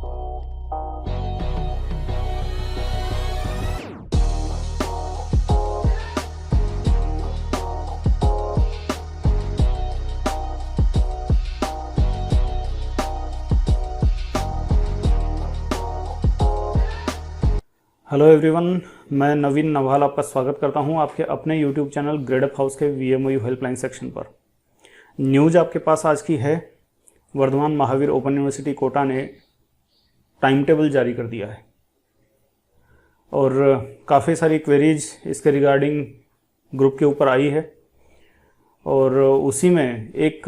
Hello everyone, मैं नवीन नवहाल आपका स्वागत करता हूं आपके अपने यूट्यूब चैनल ग्रेडअप हाउस के VMOU हेल्पलाइन सेक्शन पर। न्यूज़ आपके पास आज की है, वर्धमान महावीर ओपन यूनिवर्सिटी कोटा ने टाइम टेबल जारी कर दिया है और काफ़ी सारी क्वेरीज इसके रिगार्डिंग ग्रुप के ऊपर आई है। और उसी में एक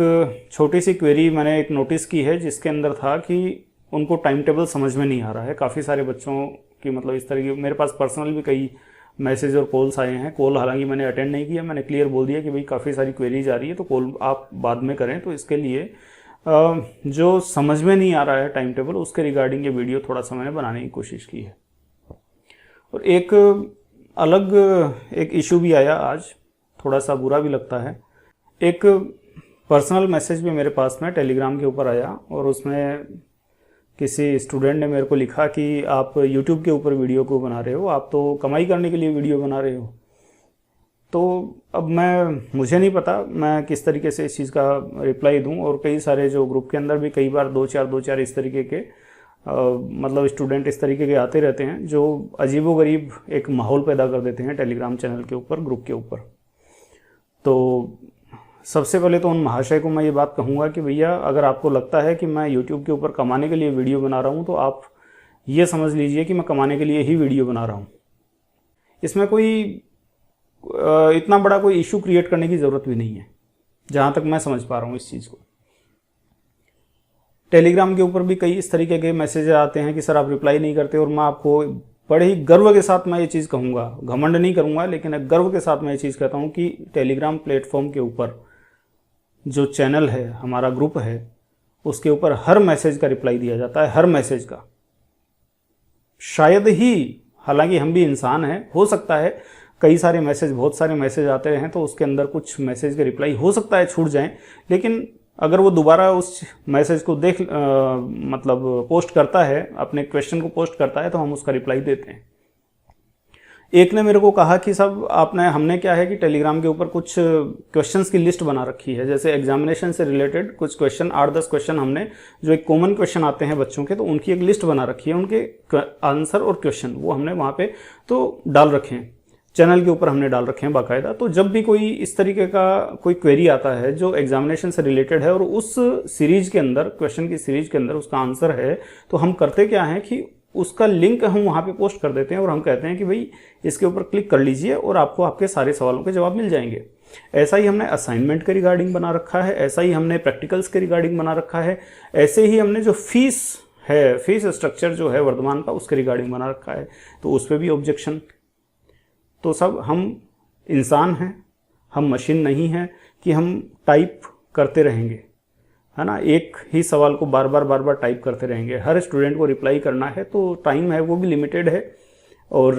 छोटी सी क्वेरी मैंने एक नोटिस की है जिसके अंदर था कि उनको टाइम टेबल समझ में नहीं आ रहा है। काफ़ी सारे बच्चों कि मतलब इस तरह की मेरे पास पर्सनल भी कई मैसेज और कॉल्स आए हैं। कॉल हालांकि मैंने अटेंड नहीं किया, मैंने क्लियर बोल दिया कि भाई काफ़ी सारी क्वेरीज आ रही है तो कॉल आप बाद में करें। तो इसके लिए जो समझ में नहीं आ रहा है टाइम टेबल, उसके रिगार्डिंग ये वीडियो थोड़ा सा मैंने बनाने की कोशिश की है। और एक अलग एक इशू भी आया आज, थोड़ा सा बुरा भी लगता है। एक पर्सनल मैसेज भी मेरे पास में टेलीग्राम के ऊपर आया और उसमें किसी स्टूडेंट ने मेरे को लिखा कि आप YouTube के ऊपर वीडियो को बना रहे हो, आप तो कमाई करने के लिए वीडियो बना रहे हो। तो अब मुझे नहीं पता मैं किस तरीके से इस चीज़ का रिप्लाई दूं। और कई सारे जो ग्रुप के अंदर भी कई बार दो चार इस तरीके के मतलब स्टूडेंट इस तरीके के आते रहते हैं जो अजीबोगरीब एक माहौल पैदा कर देते हैं टेलीग्राम चैनल के ऊपर, ग्रुप के ऊपर। तो सबसे पहले तो उन महाशय को मैं ये बात कहूँगा कि भैया, अगर आपको लगता है कि मैं YouTube के ऊपर कमाने के लिए वीडियो बना रहा हूँ तो आप ये समझ लीजिए कि मैं कमाने के लिए ही वीडियो बना रहा हूँ। इसमें कोई इतना बड़ा कोई इशू क्रिएट करने की ज़रूरत भी नहीं है, जहाँ तक मैं समझ पा रहा हूँ इस चीज़ को। टेलीग्राम के ऊपर भी कई इस तरीके के मैसेज आते हैं कि सर आप रिप्लाई नहीं करते। और मैं आपको बड़े ही गर्व के साथ मैं ये चीज़ कहूँगा, घमंड नहीं करूँगा लेकिन गर्व के साथ मैं ये चीज़ कहता हूँ कि टेलीग्राम प्लेटफॉर्म के ऊपर जो चैनल है, हमारा ग्रुप है, उसके ऊपर हर मैसेज का रिप्लाई दिया जाता है, हर मैसेज का। शायद ही, हालांकि हम भी इंसान हैं, हो सकता है कई सारे मैसेज, बहुत सारे मैसेज आते हैं तो उसके अंदर कुछ मैसेज के रिप्लाई हो सकता है छूट जाएं, लेकिन अगर वो दोबारा उस मैसेज को मतलब पोस्ट करता है, अपने क्वेश्चन को पोस्ट करता है तो हम उसका रिप्लाई देते हैं। एक ने मेरे को कहा कि सब हमने क्या है कि टेलीग्राम के ऊपर कुछ क्वेश्चंस की लिस्ट बना रखी है, जैसे एग्जामिनेशन से रिलेटेड कुछ क्वेश्चन, 8-10 क्वेश्चन हमने जो एक कॉमन क्वेश्चन आते हैं बच्चों के, तो उनकी एक लिस्ट बना रखी है, उनके आंसर और क्वेश्चन वो हमने वहाँ पे तो डाल रखे हैं, चैनल के ऊपर हमने डाल रखे हैं बाकायदा। तो जब भी कोई इस तरीके का कोई क्वेरी आता है जो एग्जामिनेशन से रिलेटेड है और उस सीरीज के अंदर, क्वेश्चन की सीरीज के अंदर उसका आंसर है, तो हम करते क्या है कि उसका लिंक हम वहाँ पे पोस्ट कर देते हैं और हम कहते हैं कि भाई इसके ऊपर क्लिक कर लीजिए और आपको आपके सारे सवालों के जवाब मिल जाएंगे। ऐसा ही हमने असाइनमेंट के रिगार्डिंग बना रखा है, ऐसा ही हमने प्रैक्टिकल्स के रिगार्डिंग बना रखा है, ऐसे ही हमने जो फीस है, फीस स्ट्रक्चर जो है वर्धमान का, उसके रिगार्डिंग बना रखा है। तो उस पर भी ऑब्जेक्शन। तो सब हम इंसान हैं, हम मशीन नहीं हैं कि हम टाइप करते रहेंगे, है ना, एक ही सवाल को बार बार टाइप करते रहेंगे। हर स्टूडेंट को रिप्लाई करना है तो टाइम है वो भी लिमिटेड है और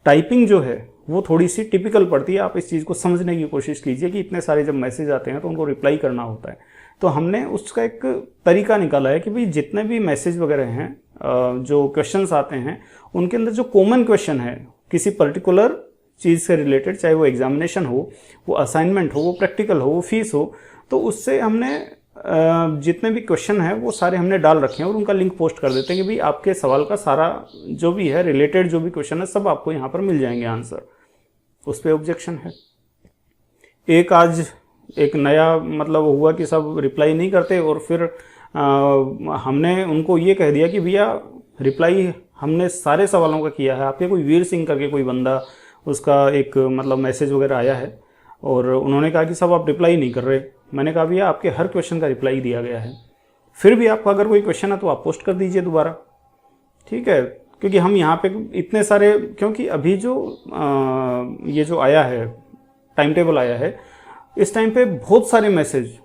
टाइपिंग जो है वो थोड़ी सी टिपिकल पड़ती है। आप इस चीज़ को समझने की कोशिश कीजिए कि इतने सारे जब मैसेज आते हैं तो उनको रिप्लाई करना होता है। तो हमने उसका एक तरीका निकाला है कि भाई जितने भी मैसेज वगैरह हैं, जो क्वेश्चंस आते हैं, उनके अंदर जो कॉमन क्वेश्चन है किसी पर्टिकुलर चीज़ से रिलेटेड, चाहे वो एग्जामिनेशन हो, वो असाइनमेंट हो, वो प्रैक्टिकल हो, वो फीस हो, तो उससे हमने जितने भी क्वेश्चन हैं वो सारे हमने डाल रखे हैं और उनका लिंक पोस्ट कर देते हैं कि भाई आपके सवाल का सारा जो भी है रिलेटेड जो भी क्वेश्चन है सब आपको यहाँ पर मिल जाएंगे आंसर। उस पर ऑब्जेक्शन है। एक आज एक नया मतलब हुआ कि सब रिप्लाई नहीं करते और फिर हमने उनको ये कह दिया कि भैया रिप्लाई हमने सारे सवालों का किया है। आपके कोई वीर सिंह करके कोई बंदा, उसका एक मतलब मैसेज वगैरह आया है और उन्होंने कहा कि सब आप रिप्लाई नहीं कर रहे। मैंने कहा भैया आपके हर क्वेश्चन का रिप्लाई दिया गया है, फिर भी आपका अगर कोई क्वेश्चन है तो आप पोस्ट कर दीजिए दोबारा, ठीक है। क्योंकि हम यहाँ पे इतने सारे, क्योंकि अभी जो ये जो आया है टाइम टेबल आया है, इस टाइम पे बहुत सारे मैसेज,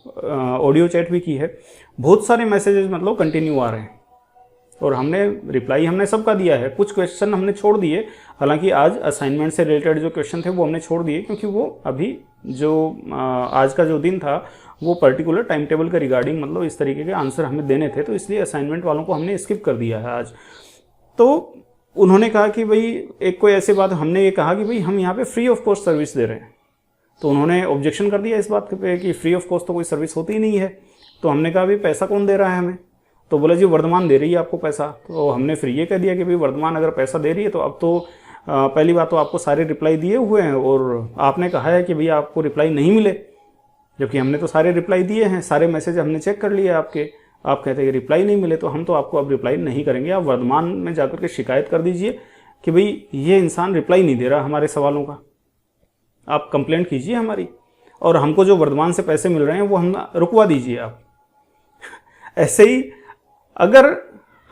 ऑडियो चैट भी की है, बहुत सारे मैसेजेस मतलब कंटिन्यू आ रहे हैं और हमने रिप्लाई हमने सबका दिया है। कुछ क्वेश्चन हमने छोड़ दिए, हालांकि आज असाइनमेंट से रिलेटेड जो क्वेश्चन थे वो हमने छोड़ दिए क्योंकि वो अभी जो आज का जो दिन था वो पर्टिकुलर टाइम टेबल के रिगार्डिंग मतलब इस तरीके के आंसर हमें देने थे, तो इसलिए असाइनमेंट वालों को हमने स्किप कर दिया है आज। तो उन्होंने कहा कि भाई एक कोई ऐसी बात, हमने ये कहा कि भाई हम यहाँ पे फ्री ऑफ कॉस्ट सर्विस दे रहे हैं, तो उन्होंने ऑब्जेक्शन कर दिया इस बात पे कि फ्री ऑफ कॉस्ट तो कोई सर्विस होती ही नहीं है। तो हमने कहा भाई पैसा कौन दे रहा है हमें, तो बोला जी वर्धमान दे रही है आपको पैसा। तो हमने फिर ये कह दिया कि भाई वर्धमान अगर पैसा दे रही है तो अब तो पहली बात तो आपको सारे रिप्लाई दिए हुए हैं और आपने कहा है कि भैया आपको रिप्लाई नहीं मिले, जबकि हमने तो सारे रिप्लाई दिए हैं, सारे मैसेज हमने चेक कर लिए आपके, आप कहते हैं कि रिप्लाई नहीं मिले, तो हम तो आपको अब रिप्लाई नहीं करेंगे। आप वर्धमान में जाकर के शिकायत कर दीजिए कि भाई ये इंसान रिप्लाई नहीं दे रहा हमारे सवालों का, आप कंप्लेंट कीजिए हमारी, और हमको जो वर्धमान से पैसे मिल रहे हैं वो हम रुकवा दीजिए आप। ऐसे ही अगर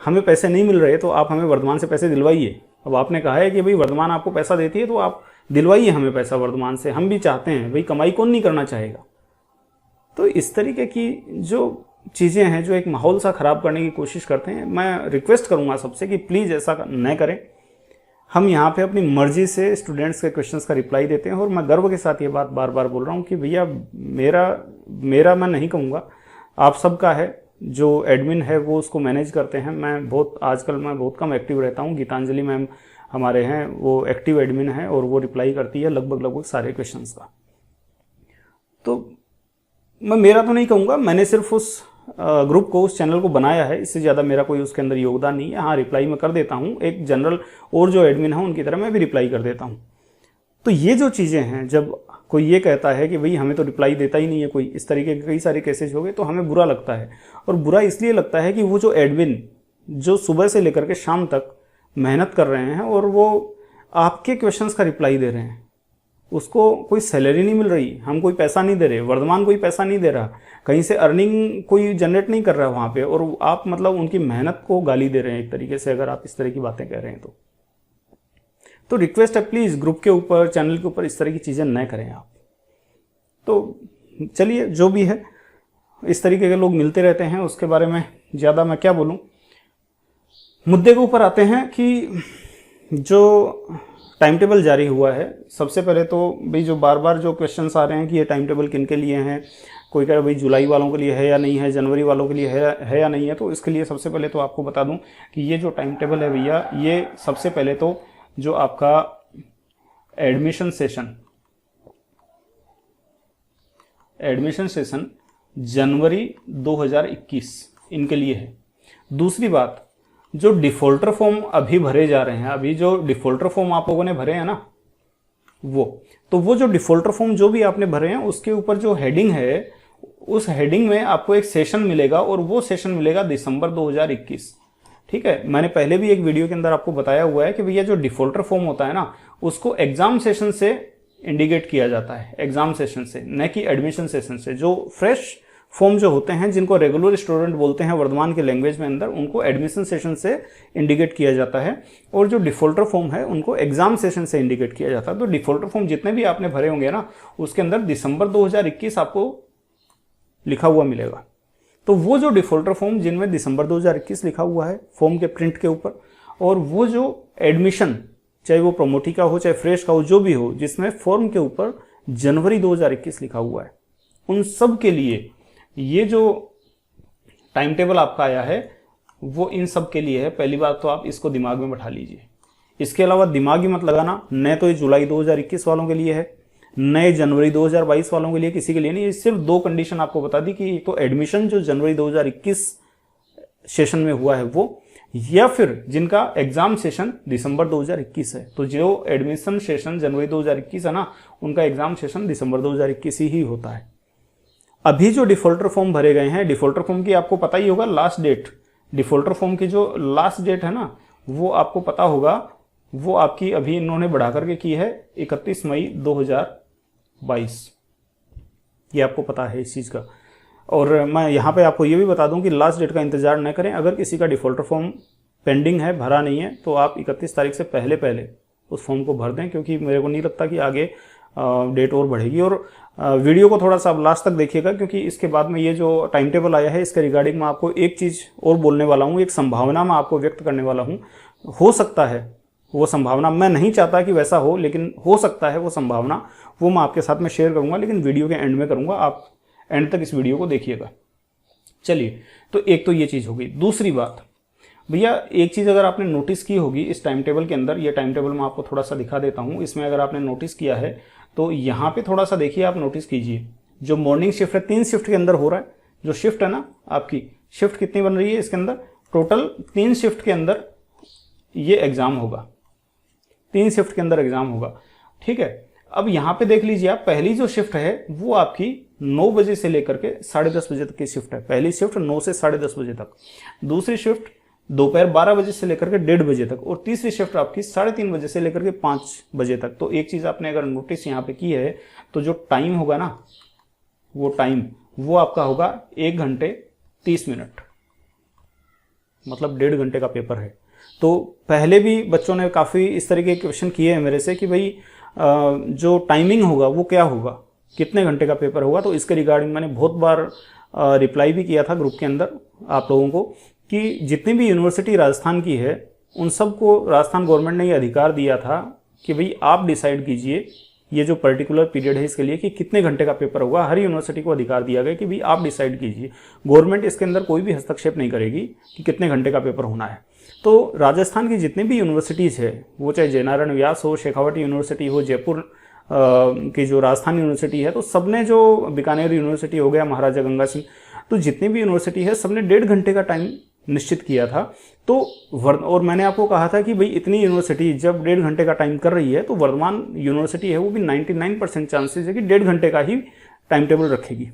हमें पैसे नहीं मिल रहे तो आप हमें वर्धमान से पैसे दिलवाइए। अब आपने कहा है कि भाई वर्धमान आपको पैसा देती है तो आप दिलवाइए हमें पैसा वर्धमान से, हम भी चाहते हैं, भाई कमाई कौन नहीं करना चाहेगा। तो इस तरीके की जो चीज़ें हैं जो एक माहौल सा ख़राब करने की कोशिश करते हैं, मैं रिक्वेस्ट करूँगा सबसे कि प्लीज़ ऐसा न करें। हम यहाँ पे अपनी मर्जी से स्टूडेंट्स के क्वेश्चंस का रिप्लाई देते हैं, और मैं गर्व के साथ ये बात बार बार बोल रहा हूँ कि भैया मेरा मैं नहीं कहूँगा, आप सबका है, जो एडमिन है वो उसको मैनेज करते हैं। आजकल मैं बहुत कम एक्टिव रहता हूँ, गीतांजलि मैम हमारे हैं वो एक्टिव एडमिन है और वो रिप्लाई करती है लगभग सारे क्वेश्चंस का। तो मैं मेरा तो नहीं कहूँगा, मैंने सिर्फ उस ग्रुप को, उस चैनल को बनाया है, इससे ज़्यादा मेरा कोई उसके अंदर योगदान नहीं है। हाँ, रिप्लाई मैं कर देता हूँ, एक जनरल और जो एडमिन है उनकी तरह मैं भी रिप्लाई कर देता हूँ। तो ये जो चीज़ें हैं, जब कोई ये कहता है कि भाई हमें तो रिप्लाई देता ही नहीं है कोई, इस तरीके के कई सारे केसेज हो गए, तो हमें बुरा लगता है। और बुरा इसलिए लगता है कि वो जो एडमिन जो सुबह से लेकर के शाम तक मेहनत कर रहे हैं और वो आपके क्वेश्चंस का रिप्लाई दे रहे हैं, उसको कोई सैलरी नहीं मिल रही, हम कोई पैसा नहीं दे रहे, वर्धमान कोई पैसा नहीं दे रहा, कहीं से अर्निंग कोई जनरेट नहीं कर रहा वहाँ पे, और आप मतलब उनकी मेहनत को गाली दे रहे हैं एक तरीके से, अगर आप इस तरह की बातें कह रहे हैं तो रिक्वेस्ट है प्लीज़ ग्रुप के ऊपर, चैनल के ऊपर इस तरह की चीज़ें न करें आप। तो चलिए, जो भी है, इस तरीके के लोग मिलते रहते हैं, उसके बारे में ज़्यादा मैं क्या बोलूँ। मुद्दे के ऊपर आते हैं कि जो टाइम टेबल जारी हुआ है, सबसे पहले तो भाई जो बार बार जो क्वेश्चंस आ रहे हैं कि ये टाइम टेबल किन के लिए हैं, कोई कह रहा भाई जुलाई वालों के लिए है या नहीं है, जनवरी वालों के लिए है या नहीं है, तो इसके लिए सबसे पहले तो आपको बता दूं कि ये जो टाइम टेबल है भैया, ये सबसे पहले तो जो आपका एडमिशन सेशन जनवरी 2021 इनके लिए है। दूसरी बात, जो डिफ़ॉल्टर फॉर्म अभी भरे जा रहे हैं, अभी जो डिफ़ॉल्टर फॉर्म आप लोगों ने भरे हैं ना, वो जो डिफ़ॉल्टर फॉर्म जो भी आपने भरे हैं उसके ऊपर जो हेडिंग है, उस हेडिंग में आपको एक सेशन मिलेगा, और वो सेशन मिलेगा दिसंबर 2021। ठीक है, मैंने पहले भी एक वीडियो के अंदर आपको बताया हुआ है कि भैया जो डिफ़ॉल्टर फॉर्म होता है ना, उसको एग्जाम सेशन से इंडिकेट किया जाता है, एग्जाम सेशन से, न कि एडमिशन सेशन से। जो फ्रेश फॉर्म जो होते हैं, जिनको रेगुलर स्टूडेंट बोलते हैं वर्धमान के लैंग्वेज में अंदर, उनको एडमिशन सेशन से इंडिकेट किया जाता है, और जो डिफ़ॉल्टर फॉर्म है उनको एग्जाम सेशन से इंडिकेट किया जाता है। तो डिफ़ॉल्टर फॉर्म जितने भी आपने भरे होंगे ना, उसके अंदर दिसंबर 2021 आपको लिखा हुआ मिलेगा। तो वो जो डिफ़ॉल्टर फॉर्म जिनमें दिसंबर 2021 लिखा हुआ है फॉर्म के प्रिंट के ऊपर, और वो जो एडमिशन, चाहे वो प्रोमोटी का हो चाहे फ्रेश का हो, जो भी हो, जिसमें फॉर्म के ऊपर जनवरी 2021 लिखा हुआ है, उन सब के लिए ये जो टाइम टेबल आपका आया है वो इन सब के लिए है। पहली बात तो आप इसको दिमाग में बैठा लीजिए। इसके अलावा दिमाग ही मत लगाना, न तो ये जुलाई 2021 वालों के लिए है, नए जनवरी 2022 वालों के लिए, किसी के लिए नहीं। ये सिर्फ दो कंडीशन आपको बता दी कि तो एडमिशन जो जनवरी 2021 सेशन में हुआ है वो, या फिर जिनका एग्जाम सेशन दिसंबर 2021 है। तो जो एडमिशन सेशन जनवरी 2021 है ना, उनका एग्जाम सेशन दिसंबर 2021 ही होता है। अभी जो डिफ़ॉल्टर फॉर्म भरे गए हैं, डिफ़ॉल्टर फॉर्म की आपको पता ही होगा लास्ट डेट, डिफ़ॉल्टर फॉर्म की जो लास्ट डेट है ना, वो आपको पता होगा, वो आपकी अभी इन्होंने बढ़ा करके की है 31 मई 2022। ये आपको पता है इस चीज़ का। और मैं यहाँ पे आपको ये भी बता दूं कि लास्ट डेट का इंतज़ार न करें। अगर किसी का डिफ़ॉल्टर फॉर्म पेंडिंग है, भरा नहीं है, तो आप 31 तारीख से पहले उस फॉर्म को भर दें, क्योंकि मेरे को नहीं लगता कि आगे डेट और बढ़ेगी। और वीडियो को थोड़ा सा आप लास्ट तक देखिएगा, क्योंकि इसके बाद में ये जो टाइम टेबल आया है इसके रिगार्डिंग मैं आपको एक चीज़ और बोलने वाला हूँ, एक संभावना मैं आपको व्यक्त करने वाला हूँ। हो सकता है वो संभावना, मैं नहीं चाहता कि वैसा हो, लेकिन हो सकता है वो संभावना, वो मैं आपके साथ में शेयर करूँगा, लेकिन वीडियो के एंड में करूँगा। आप एंड तक इस वीडियो को देखिएगा। चलिए, तो एक तो ये चीज़ होगी। दूसरी बात भैया, एक चीज़ अगर आपने नोटिस की होगी इस टाइम टेबल के अंदर, ये टाइम टेबल मैं आपको थोड़ा सा दिखा देता हूँ। इसमें अगर आपने नोटिस किया है तो यहाँ पे थोड़ा सा देखिए, आप नोटिस कीजिए, जो मॉर्निंग शिफ्ट है 3 शिफ्ट के अंदर हो रहा है। जो शिफ्ट है ना, आपकी शिफ्ट कितनी बन रही है इसके अंदर, टोटल 3 शिफ्ट के अंदर ये एग्जाम होगा, 3 शिफ्ट के अंदर एग्जाम होगा। ठीक है, अब यहाँ पे देख लीजिए आप, पहली जो शिफ्ट है वो आपकी 9 बजे से लेकर के 10:30 बजे तक की शिफ्ट है। पहली शिफ्ट 9 से 10:30 बजे तक, दूसरी शिफ्ट दोपहर 12 बजे से लेकर के 1:30 बजे तक, और तीसरी शिफ्ट आपकी 3:30 बजे से लेकर के 5 बजे तक। तो एक चीज आपने अगर नोटिस यहाँ पे की है तो जो टाइम होगा ना, वो टाइम वो आपका होगा 1 घंटे 30 मिनट, मतलब 1.5 घंटे का पेपर है। तो पहले भी बच्चों ने काफ़ी इस तरीके के क्वेश्चन किए हैं मेरे से कि भाई जो टाइमिंग होगा वो क्या होगा, कितने घंटे का पेपर होगा। तो इसके रिगार्डिंग मैंने बहुत बार रिप्लाई भी किया था ग्रुप के अंदर आप लोगों को, कि जितनी भी यूनिवर्सिटी राजस्थान की है उन सबको राजस्थान गवर्नमेंट ने ये अधिकार दिया था कि भाई आप डिसाइड कीजिए ये जो पर्टिकुलर पीरियड है इसके लिए कि कितने घंटे का पेपर होगा। हर यूनिवर्सिटी को अधिकार दिया गया कि भाई आप डिसाइड कीजिए, गवर्नमेंट इसके अंदर कोई भी हस्तक्षेप नहीं करेगी कि कितने घंटे का पेपर होना है। तो राजस्थान की जितनी भी यूनिवर्सिटीज़ है, वो चाहे जयनारायण व्यास हो, शेखावटी यूनिवर्सिटी हो, जयपुर की जो राजस्थान यूनिवर्सिटी है, तो सबने, जो बीकानेर यूनिवर्सिटी हो गया, महाराजा गंगा सिंह, तो जितनी भी यूनिवर्सिटी है सबने 1.5 घंटे का टाइम निश्चित किया था। तो और मैंने आपको कहा था कि भाई इतनी यूनिवर्सिटी जब 1.5 घंटे का टाइम कर रही है तो वर्धमान यूनिवर्सिटी है वो भी 99% चांसेस है कि 1.5 घंटे का ही टाइम टेबल रखेगी।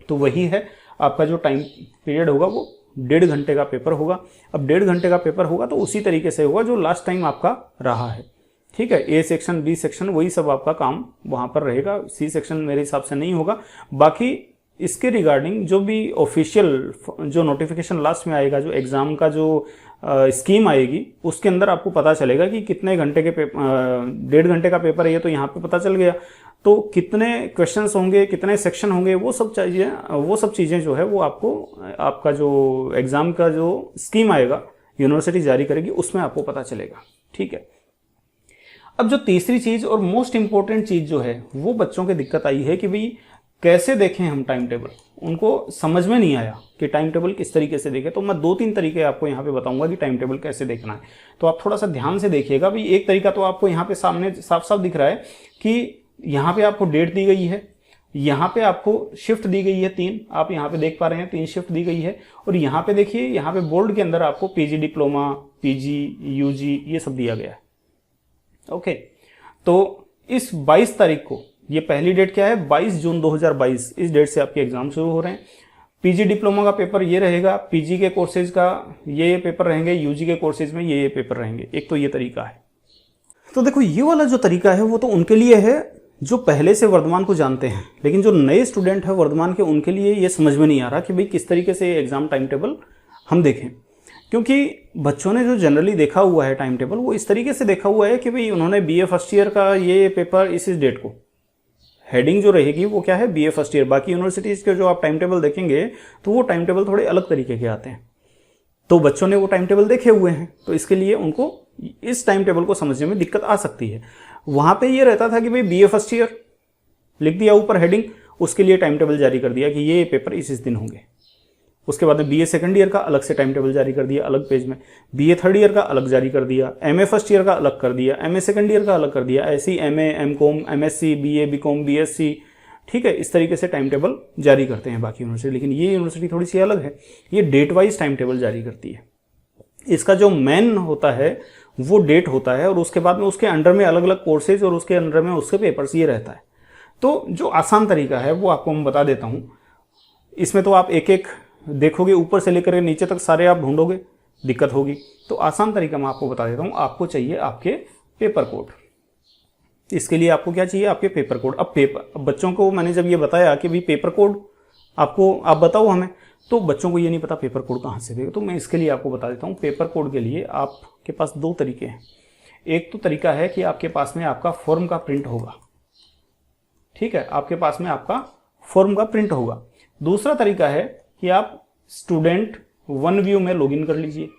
तो वही है आपका जो टाइम पीरियड होगा, वो 1.5 घंटे का पेपर होगा। अब 1.5 घंटे का पेपर होगा तो उसी तरीके से होगा जो लास्ट टाइम आपका रहा है। ठीक है, ए सेक्शन, बी सेक्शन, वही सब आपका काम वहाँ पर रहेगा। सी सेक्शन मेरे हिसाब से नहीं होगा। बाकी इसके रिगार्डिंग जो भी ऑफिशियल जो नोटिफिकेशन लास्ट में आएगा, जो एग्ज़ाम का जो स्कीम आएगी, उसके अंदर आपको पता चलेगा कि कितने घंटे के 1.5 घंटे का पेपर है, ये तो यहाँ पे पता चल गया। तो कितने क्वेश्चंस होंगे, कितने सेक्शन होंगे, वो सब चीज़ें जो है वो आपको आपका जो एग्ज़ाम का जो स्कीम आएगा यूनिवर्सिटी जारी करेगी उसमें आपको पता चलेगा। ठीक है, अब जो तीसरी चीज़ और मोस्ट इंपॉर्टेंट चीज़ जो है वो बच्चों की दिक्कत आई है कि भाई कैसे देखें हम टाइम टेबल। उनको समझ में नहीं आया कि टाइम टेबल किस तरीके से देखें। तो मैं 2-3 तरीके आपको यहाँ पे बताऊंगा कि टाइम टेबल कैसे देखना है। तो आप थोड़ा सा ध्यान से देखिएगा। भाई एक तरीका तो आपको यहाँ पे सामने साफ साफ दिख रहा है कि यहाँ पे आपको डेट दी गई है, यहाँ पे आपको शिफ्ट दी गई है 3, आप यहाँ पे देख पा रहे हैं 3 शिफ्ट दी गई है। और यहाँ पे देखिए, यहाँ पे बोर्ड के अंदर आपको पीजी डिप्लोमा, पीजी, यूजी ये सब दिया गया है। ओके, तो इस 22 तारीख को, ये पहली डेट क्या है, 22 जून 2022, इस डेट से आपके एग्जाम शुरू हो रहे हैं। पीजी डिप्लोमा का पेपर ये रहेगा, पीजी के कोर्सेज का ये पेपर रहेंगे, यूजी के कोर्सेज में ये पेपर रहेंगे। एक तो ये तरीका है। तो देखो, ये वाला जो तरीका है वो तो उनके लिए है जो पहले से वर्धमान को जानते हैं, लेकिन जो नए स्टूडेंट है वर्धमान के, उनके लिए ये समझ में नहीं आ रहा कि भाई किस तरीके से एग्जाम टाइम टेबल हम देखें। क्योंकि बच्चों ने जो जनरली देखा हुआ है टाइम टेबल, वो इस तरीके से देखा हुआ है कि भाई उन्होंने बीए फर्स्ट ईयर का ये पेपर इस डेट को, हेडिंग जो रहेगी वो क्या है, बीए फर्स्ट ईयर। बाकी यूनिवर्सिटीज़ के जो आप टाइम टेबल देखेंगे तो वो टाइम टेबल थोड़े अलग तरीके के आते हैं। तो बच्चों ने वो टाइम टेबल देखे हुए हैं, तो इसके लिए उनको इस टाइम टेबल को समझने में दिक्कत आ सकती है। वहाँ पे ये रहता था कि भाई बीए फर्स्ट ईयर लिख दिया ऊपर हेडिंग, उसके लिए टाइम टेबल जारी कर दिया कि ये पेपर इस दिन होंगे। उसके बाद में बीए सेकंड ईयर का अलग से टाइम टेबल जारी कर दिया अलग पेज में, बीए थर्ड ईयर का अलग जारी कर दिया, एमए फर्स्ट ईयर का अलग कर दिया, एमए सेकंड ईयर का अलग कर दिया, ऐसे ही MA, MCom, MSc, BA, BCom, BSc. ठीक है, इस तरीके से टाइम टेबल जारी करते हैं बाकी यूनिवर्सिटी, लेकिन ये यूनिवर्सिटी थोड़ी सी अलग है, ये डेट वाइज टाइम टेबल जारी करती है। इसका जो मेन होता है वो डेट होता है, और उसके बाद में उसके अंडर में अलग अलग कोर्सेज और उसके अंडर में उसके पेपर्स ये रहता है। तो जो आसान तरीका है वो आपको मैं बता देता हूँ। इसमें तो आप एक एक देखोगे, ऊपर से लेकर नीचे तक सारे आप ढूंढोगे, दिक्कत होगी। तो आसान तरीका मैं आपको बता देता हूँ। आपको चाहिए आपके पेपर कोड। इसके लिए आपको क्या चाहिए, आपके पेपर कोड। अब बच्चों को मैंने जब ये बताया कि भाई पेपर कोड आपको, आप बताओ हमें, तो बच्चों को ये नहीं पता पेपर कोड कहाँ से देगा। तो मैं इसके लिए आपको बता देता हूँ। पेपर कोड के लिए आपके पास 2 तरीके हैं। एक तो तरीका है कि आपके पास में आपका फॉर्म का प्रिंट होगा। ठीक है, आपके पास में आपका फॉर्म का प्रिंट होगा। दूसरा तरीका है कि आप स्टूडेंट वन व्यू में लॉगिन कर लीजिए।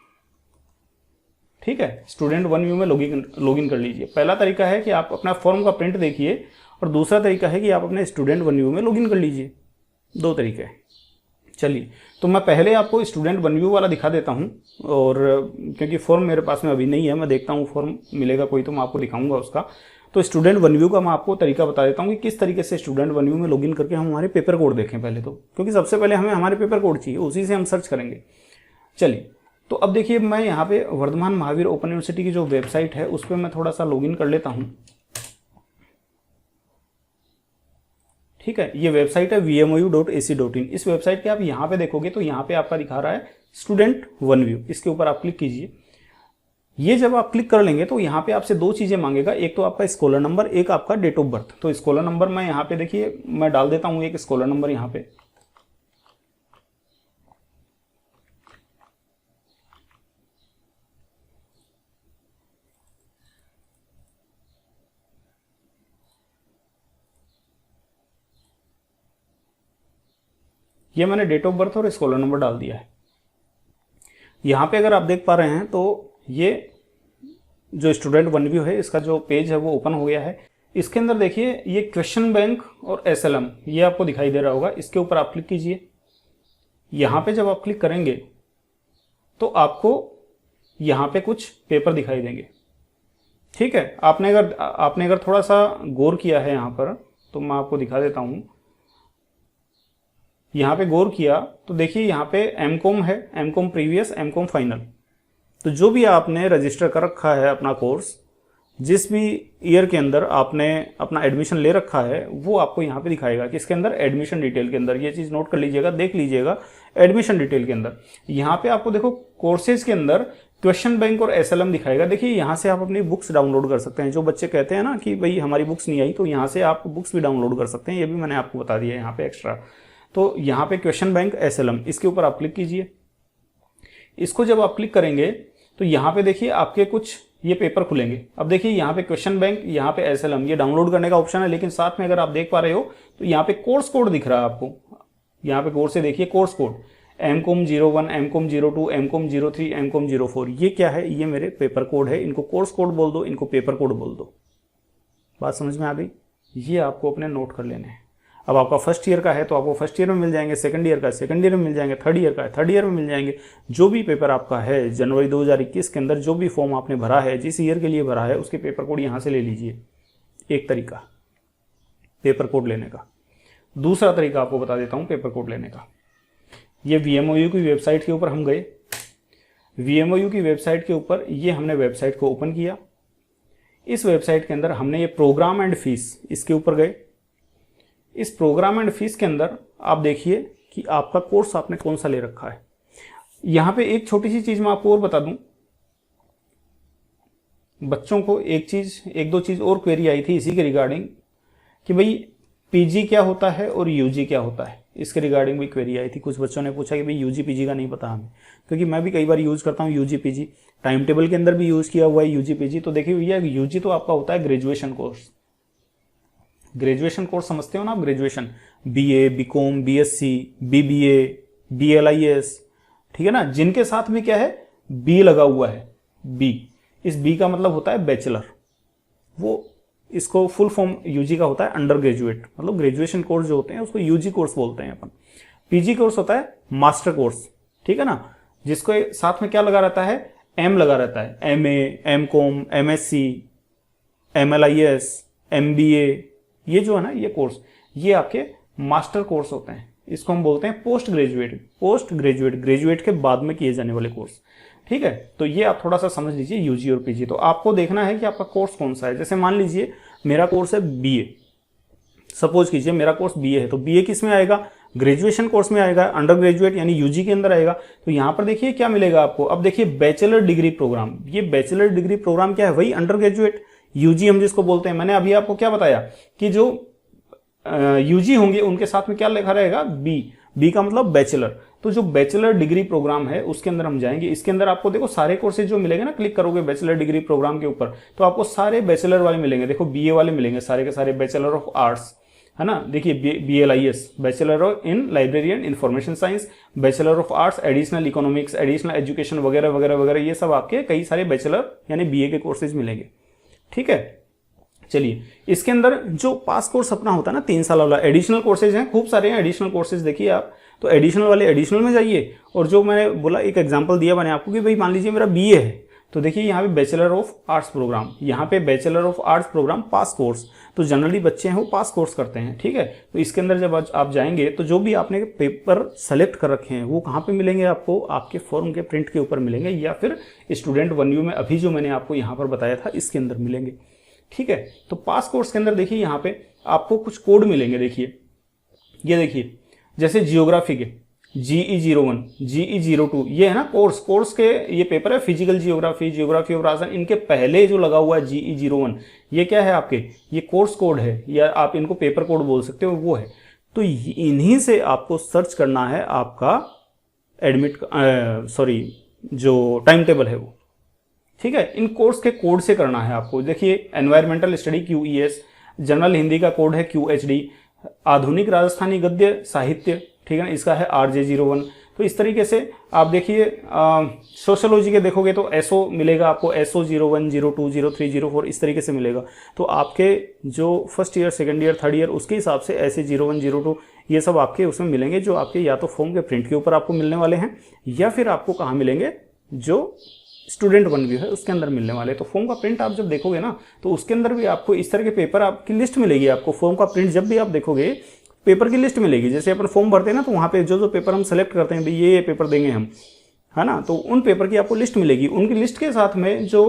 ठीक है, स्टूडेंट वन व्यू में लॉगिन कर लीजिए। पहला तरीका है कि आप अपना फॉर्म का प्रिंट देखिए, और दूसरा तरीका है कि आप अपने स्टूडेंट वन व्यू में लॉगिन कर लीजिए। दो तरीके हैं। चलिए, तो मैं पहले आपको स्टूडेंट वन व्यू वाला दिखा देता हूं, और क्योंकि फॉर्म मेरे पास में अभी नहीं है, मैं देखता हूं फॉर्म मिलेगा कोई तो मैं आपको दिखाऊंगा उसका। तो स्टूडेंट वन व्यू का मैं आपको तरीका बता देता हूं कि किस तरीके से स्टूडेंट वन व्यू में लॉगिन करके हम हमारे पेपर कोड देखें पहले तो, क्योंकि सबसे पहले हमें हमारे पेपर कोड चाहिए, उसी से हम सर्च करेंगे। चलिए, तो अब देखिए मैं यहाँ पे वर्धमान महावीर ओपन यूनिवर्सिटी की जो वेबसाइट है उस पर मैं थोड़ा सा लॉगिन कर लेता हूँ। ठीक है, ये वेबसाइट है vmou.ac.in। इस वेबसाइट के आप यहाँ पे देखोगे तो यहाँ पे आपका दिखा रहा है स्टूडेंट वन व्यू, इसके ऊपर आप क्लिक कीजिए। ये जब आप क्लिक कर लेंगे तो यहाँ पे आपसे दो चीजें मांगेगा, एक तो आपका स्कॉलर नंबर, एक आपका डेट ऑफ बर्थ। तो स्कॉलर नंबर मैं यहाँ पे देखिए मैं डाल देता हूँ एक स्कॉलर नंबर यहाँ पे। ये मैंने डेट ऑफ बर्थ और स्कॉलर नंबर डाल दिया है। यहाँ पे अगर आप देख पा रहे हैं तो ये जो स्टूडेंट वन व्यू है इसका जो पेज है वो ओपन हो गया है। इसके अंदर देखिए ये क्वेश्चन बैंक और एसएलएम ये आपको दिखाई दे रहा होगा, इसके ऊपर आप क्लिक कीजिए। यहाँ पे जब आप क्लिक करेंगे तो आपको यहाँ पे कुछ पेपर दिखाई देंगे। ठीक है, आपने अगर थोड़ा सा गौर किया है यहाँ पर तो मैं आपको दिखा देता हूँ। यहाँ पे गौर किया तो देखिए यहाँ पे एमकॉम है, एमकॉम प्रीवियस, एमकॉम फाइनल। तो जो भी आपने रजिस्टर कर रखा है अपना कोर्स, जिस भी ईयर के अंदर आपने अपना एडमिशन ले रखा है वो आपको यहाँ पे दिखाएगा कि इसके अंदर एडमिशन डिटेल के अंदर, ये चीज़ नोट कर लीजिएगा, देख लीजिएगा एडमिशन डिटेल के अंदर। यहाँ पे आपको देखो कोर्सेज के अंदर क्वेश्चन बैंक और एसएलएम दिखाएगा। देखिए यहाँ से आप अपनी बुक्स डाउनलोड कर सकते हैं। जो बच्चे कहते हैं ना कि भाई हमारी बुक्स नहीं आई, तो यहाँ से आप बुक्स भी डाउनलोड कर सकते हैं, ये भी मैंने आपको बता दिया है यहाँ पे एक्स्ट्रा। तो यहाँ पे क्वेश्चन बैंक एसएलएम, इसके ऊपर आप क्लिक कीजिए। इसको जब आप क्लिक करेंगे तो यहाँ पे देखिए आपके कुछ ये पेपर खुलेंगे। अब देखिए यहाँ पे क्वेश्चन बैंक, यहाँ पे एसएलएम, ये डाउनलोड करने का ऑप्शन है, लेकिन साथ में अगर आप देख पा रहे हो तो यहाँ पे कोर्स कोड दिख रहा है आपको। यहाँ पे कोर्स से देखिए course code MCom 01, MCom 02, MCom 03, MCom 04। ये क्या है? ये मेरे पेपर कोड है। इनको कोर्स कोड बोल दो, इनको पेपर कोड बोल दो। बात समझ में आ गई? ये आपको अपने नोट कर लेने हैं। अब आपका फर्स्ट ईयर का है तो आपको फर्स्ट ईयर में मिल जाएंगे, सेकंड ईयर का सेकंड ईयर में मिल जाएंगे, थर्ड ईयर का है थर्ड ईयर में मिल जाएंगे। जो भी पेपर आपका है जनवरी 2021 के अंदर जो भी फॉर्म आपने भरा है, जिस ईयर के लिए भरा है, उसके पेपर कोड यहाँ से ले लीजिए। एक तरीका पेपर कोड लेने का। दूसरा तरीका आपको बता देता हूँ पेपर कोड लेने का। ये VMOU की वेबसाइट के ऊपर हम गए। VMOU की वेबसाइट के ऊपर ये हमने वेबसाइट को ओपन किया। इस वेबसाइट के अंदर हमने ये प्रोग्राम एंड फीस, इसके ऊपर गए। इस प्रोग्राम एंड फीस के अंदर आप देखिए कि आपका कोर्स आपने कौन सा ले रखा है। यहां पे एक छोटी सी चीज मैं आपको और बता दूं, बच्चों को एक दो चीज और क्वेरी आई थी इसी के रिगार्डिंग कि भाई पीजी क्या होता है और यूजी क्या होता है। इसके रिगार्डिंग भी क्वेरी आई थी। कुछ बच्चों ने पूछा कि भाई यूजी पीजी का नहीं पता हमें, क्योंकि मैं भी कई बार यूज करता हूँ यूजी पीजी, टाइम टेबल के अंदर भी यूज किया हुआ है यूजी पीजी। तो देखिए भैया यूजी तो आपका होता है ग्रेजुएशन कोर्स। ग्रेजुएशन कोर्स समझते हो ना आप? Graduation BA, BCom, BSc, BBA, BLIS, ठीक है ना, जिनके साथ में क्या है बी लगा हुआ है। बी, इस बी का मतलब होता है बैचलर। वो इसको फुल फॉर्म यूजी का होता है अंडर ग्रेजुएट, मतलब ग्रेजुएशन कोर्स जो होते हैं उसको यूजी कोर्स बोलते हैं अपन। पीजी कोर्स होता है मास्टर कोर्स, ठीक है ना, जिसको साथ में क्या लगा रहता है? एम लगा रहता है। MA, MCom, MSc, MLIS, MBA, ये जो है ना ये कोर्स, ये आपके मास्टर कोर्स होते हैं। इसको हम बोलते हैं post graduate. Post graduate, graduate के बाद में किए जाने वाले कोर्स, ठीक है। तो ये आप थोड़ा सा समझ लीजिए यूजी और पीजी। तो आपको देखना है कि आपका कोर्स कौन सा है। जैसे मान लीजिए मेरा कोर्स है बीए, सपोज कीजिए मेरा कोर्स बीए है, तो बीए किस में आएगा? ग्रेजुएशन कोर्स में आएगा, अंडर ग्रेजुएट यानी यूजी के अंदर आएगा। तो यहां पर देखिए क्या मिलेगा आपको। अब देखिए बैचलर डिग्री प्रोग्राम, ये बैचलर डिग्री प्रोग्राम क्या है? वही अंडर ग्रेजुएट यूजी हम जिसको बोलते हैं। मैंने अभी आपको क्या बताया कि जो यूजी होंगे उनके साथ में क्या लिखा रहेगा? बी। बी का मतलब बैचलर। तो जो बैचलर डिग्री प्रोग्राम है उसके अंदर हम जाएंगे। इसके अंदर आपको देखो सारे कोर्सेज जो मिलेंगे ना, क्लिक करोगे बैचलर डिग्री प्रोग्राम के ऊपर तो आपको सारे बैचलर वाले मिलेंगे। देखो बीए वाले मिलेंगे सारे के सारे, बैचलर ऑफ आर्ट्स, है ना। देखिए BLIS, bachelor of in library and information science, bachelor of arts, additional economics, additional education वगैरह वगैरह वगैरह, ये सब आपके कई सारे बैचलर यानी बीए के कोर्सेज मिलेंगे, ठीक है। चलिए, इसके अंदर जो पास कोर्स अपना होता है ना 3 साल वाला, एडिशनल कोर्सेज हैं, खूब सारे हैं एडिशनल कोर्सेज, देखिए आप, तो एडिशनल वाले एडिशनल में जाइए। और जो मैंने बोला, एक एग्जांपल दिया मैंने आपको कि भाई मान लीजिए मेरा बीए है, तो देखिए यहाँ पे बैचलर ऑफ आर्ट्स प्रोग्राम, यहाँ पे bachelor of arts programme pass course, तो जनरली बच्चे हैं वो पास कोर्स करते हैं, ठीक है। तो इसके अंदर जब आप जाएंगे तो जो भी आपने पेपर सेलेक्ट कर रखे हैं वो कहाँ पे मिलेंगे आपको, आपके फॉर्म के प्रिंट के ऊपर मिलेंगे, या फिर स्टूडेंट वन व्यू में अभी जो मैंने आपको यहाँ पर बताया था इसके अंदर मिलेंगे, ठीक है। तो पास कोर्स के अंदर देखिए यहाँ पे आपको कुछ कोड मिलेंगे, देखिए ये देखिए, जैसे जियोग्राफी के GE01, GE02, ये है ना कोर्स के ये पेपर है, physical geography, geography of Rajasthan, इनके पहले जो लगा हुआ है GE01, ये क्या है आपके, ये कोर्स कोड है, या आप इनको पेपर कोड बोल सकते हो, वो है। तो इन्हीं से आपको सर्च करना है आपका एडमिट जो टाइम टेबल है वो, ठीक है। इन कोर्स के कोड से करना है आपको। देखिए environmental study QES, general Hindi का कोड है QHD, आधुनिक राजस्थानी गद्य साहित्य, ठीक है ना, इसका है RJ01। तो इस तरीके से आप देखिए, सोशोलॉजी के देखोगे तो SO मिलेगा आपको, SO01, 02, 03, 04, इस तरीके से मिलेगा। तो आपके जो first year, second year, third year, उसके हिसाब से ऐसे 01, 02 ये सब आपके उसमें मिलेंगे, जो आपके या तो फॉर्म के प्रिंट के ऊपर आपको मिलने वाले हैं, या फिर आपको कहाँ मिलेंगे, जो स्टूडेंट वन व्यू है उसके अंदर मिलने वाले। तो फॉर्म का प्रिंट आप जब देखोगे ना, तो उसके अंदर भी आपको इस तरह के पेपर आपकी लिस्ट मिलेगी। आपको फॉर्म का प्रिंट जब भी आप देखोगे, पेपर की लिस्ट मिलेगी। जैसे अपन फॉर्म भरते हैं ना, तो वहाँ पे जो पेपर हम सेलेक्ट करते हैं, भाई ये पेपर देंगे हम, है ना, तो उन पेपर की आपको लिस्ट मिलेगी। उनकी लिस्ट के साथ में जो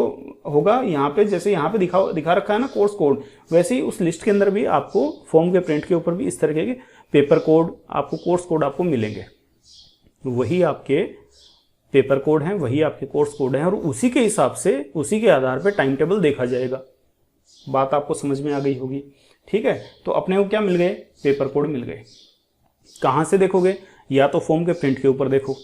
होगा यहाँ पे, जैसे यहाँ पे दिखा रखा है ना कोर्स कोड, वैसे ही उस लिस्ट के अंदर भी आपको फॉर्म के प्रिंट के ऊपर भी इस तरह के पेपर कोड, आपको कोर्स कोड आपको मिलेंगे। वही आपके पेपर कोड हैं, वही आपके कोर्स कोड हैं, और उसी के हिसाब से, उसी के आधार पर टाइम टेबल देखा जाएगा। बात आपको समझ में आ गई होगी, ठीक है। तो अपने को क्या मिल गए, पेपर कोड मिल गए। कहाँ से देखोगे, या तो फॉर्म के प्रिंट के ऊपर देखो,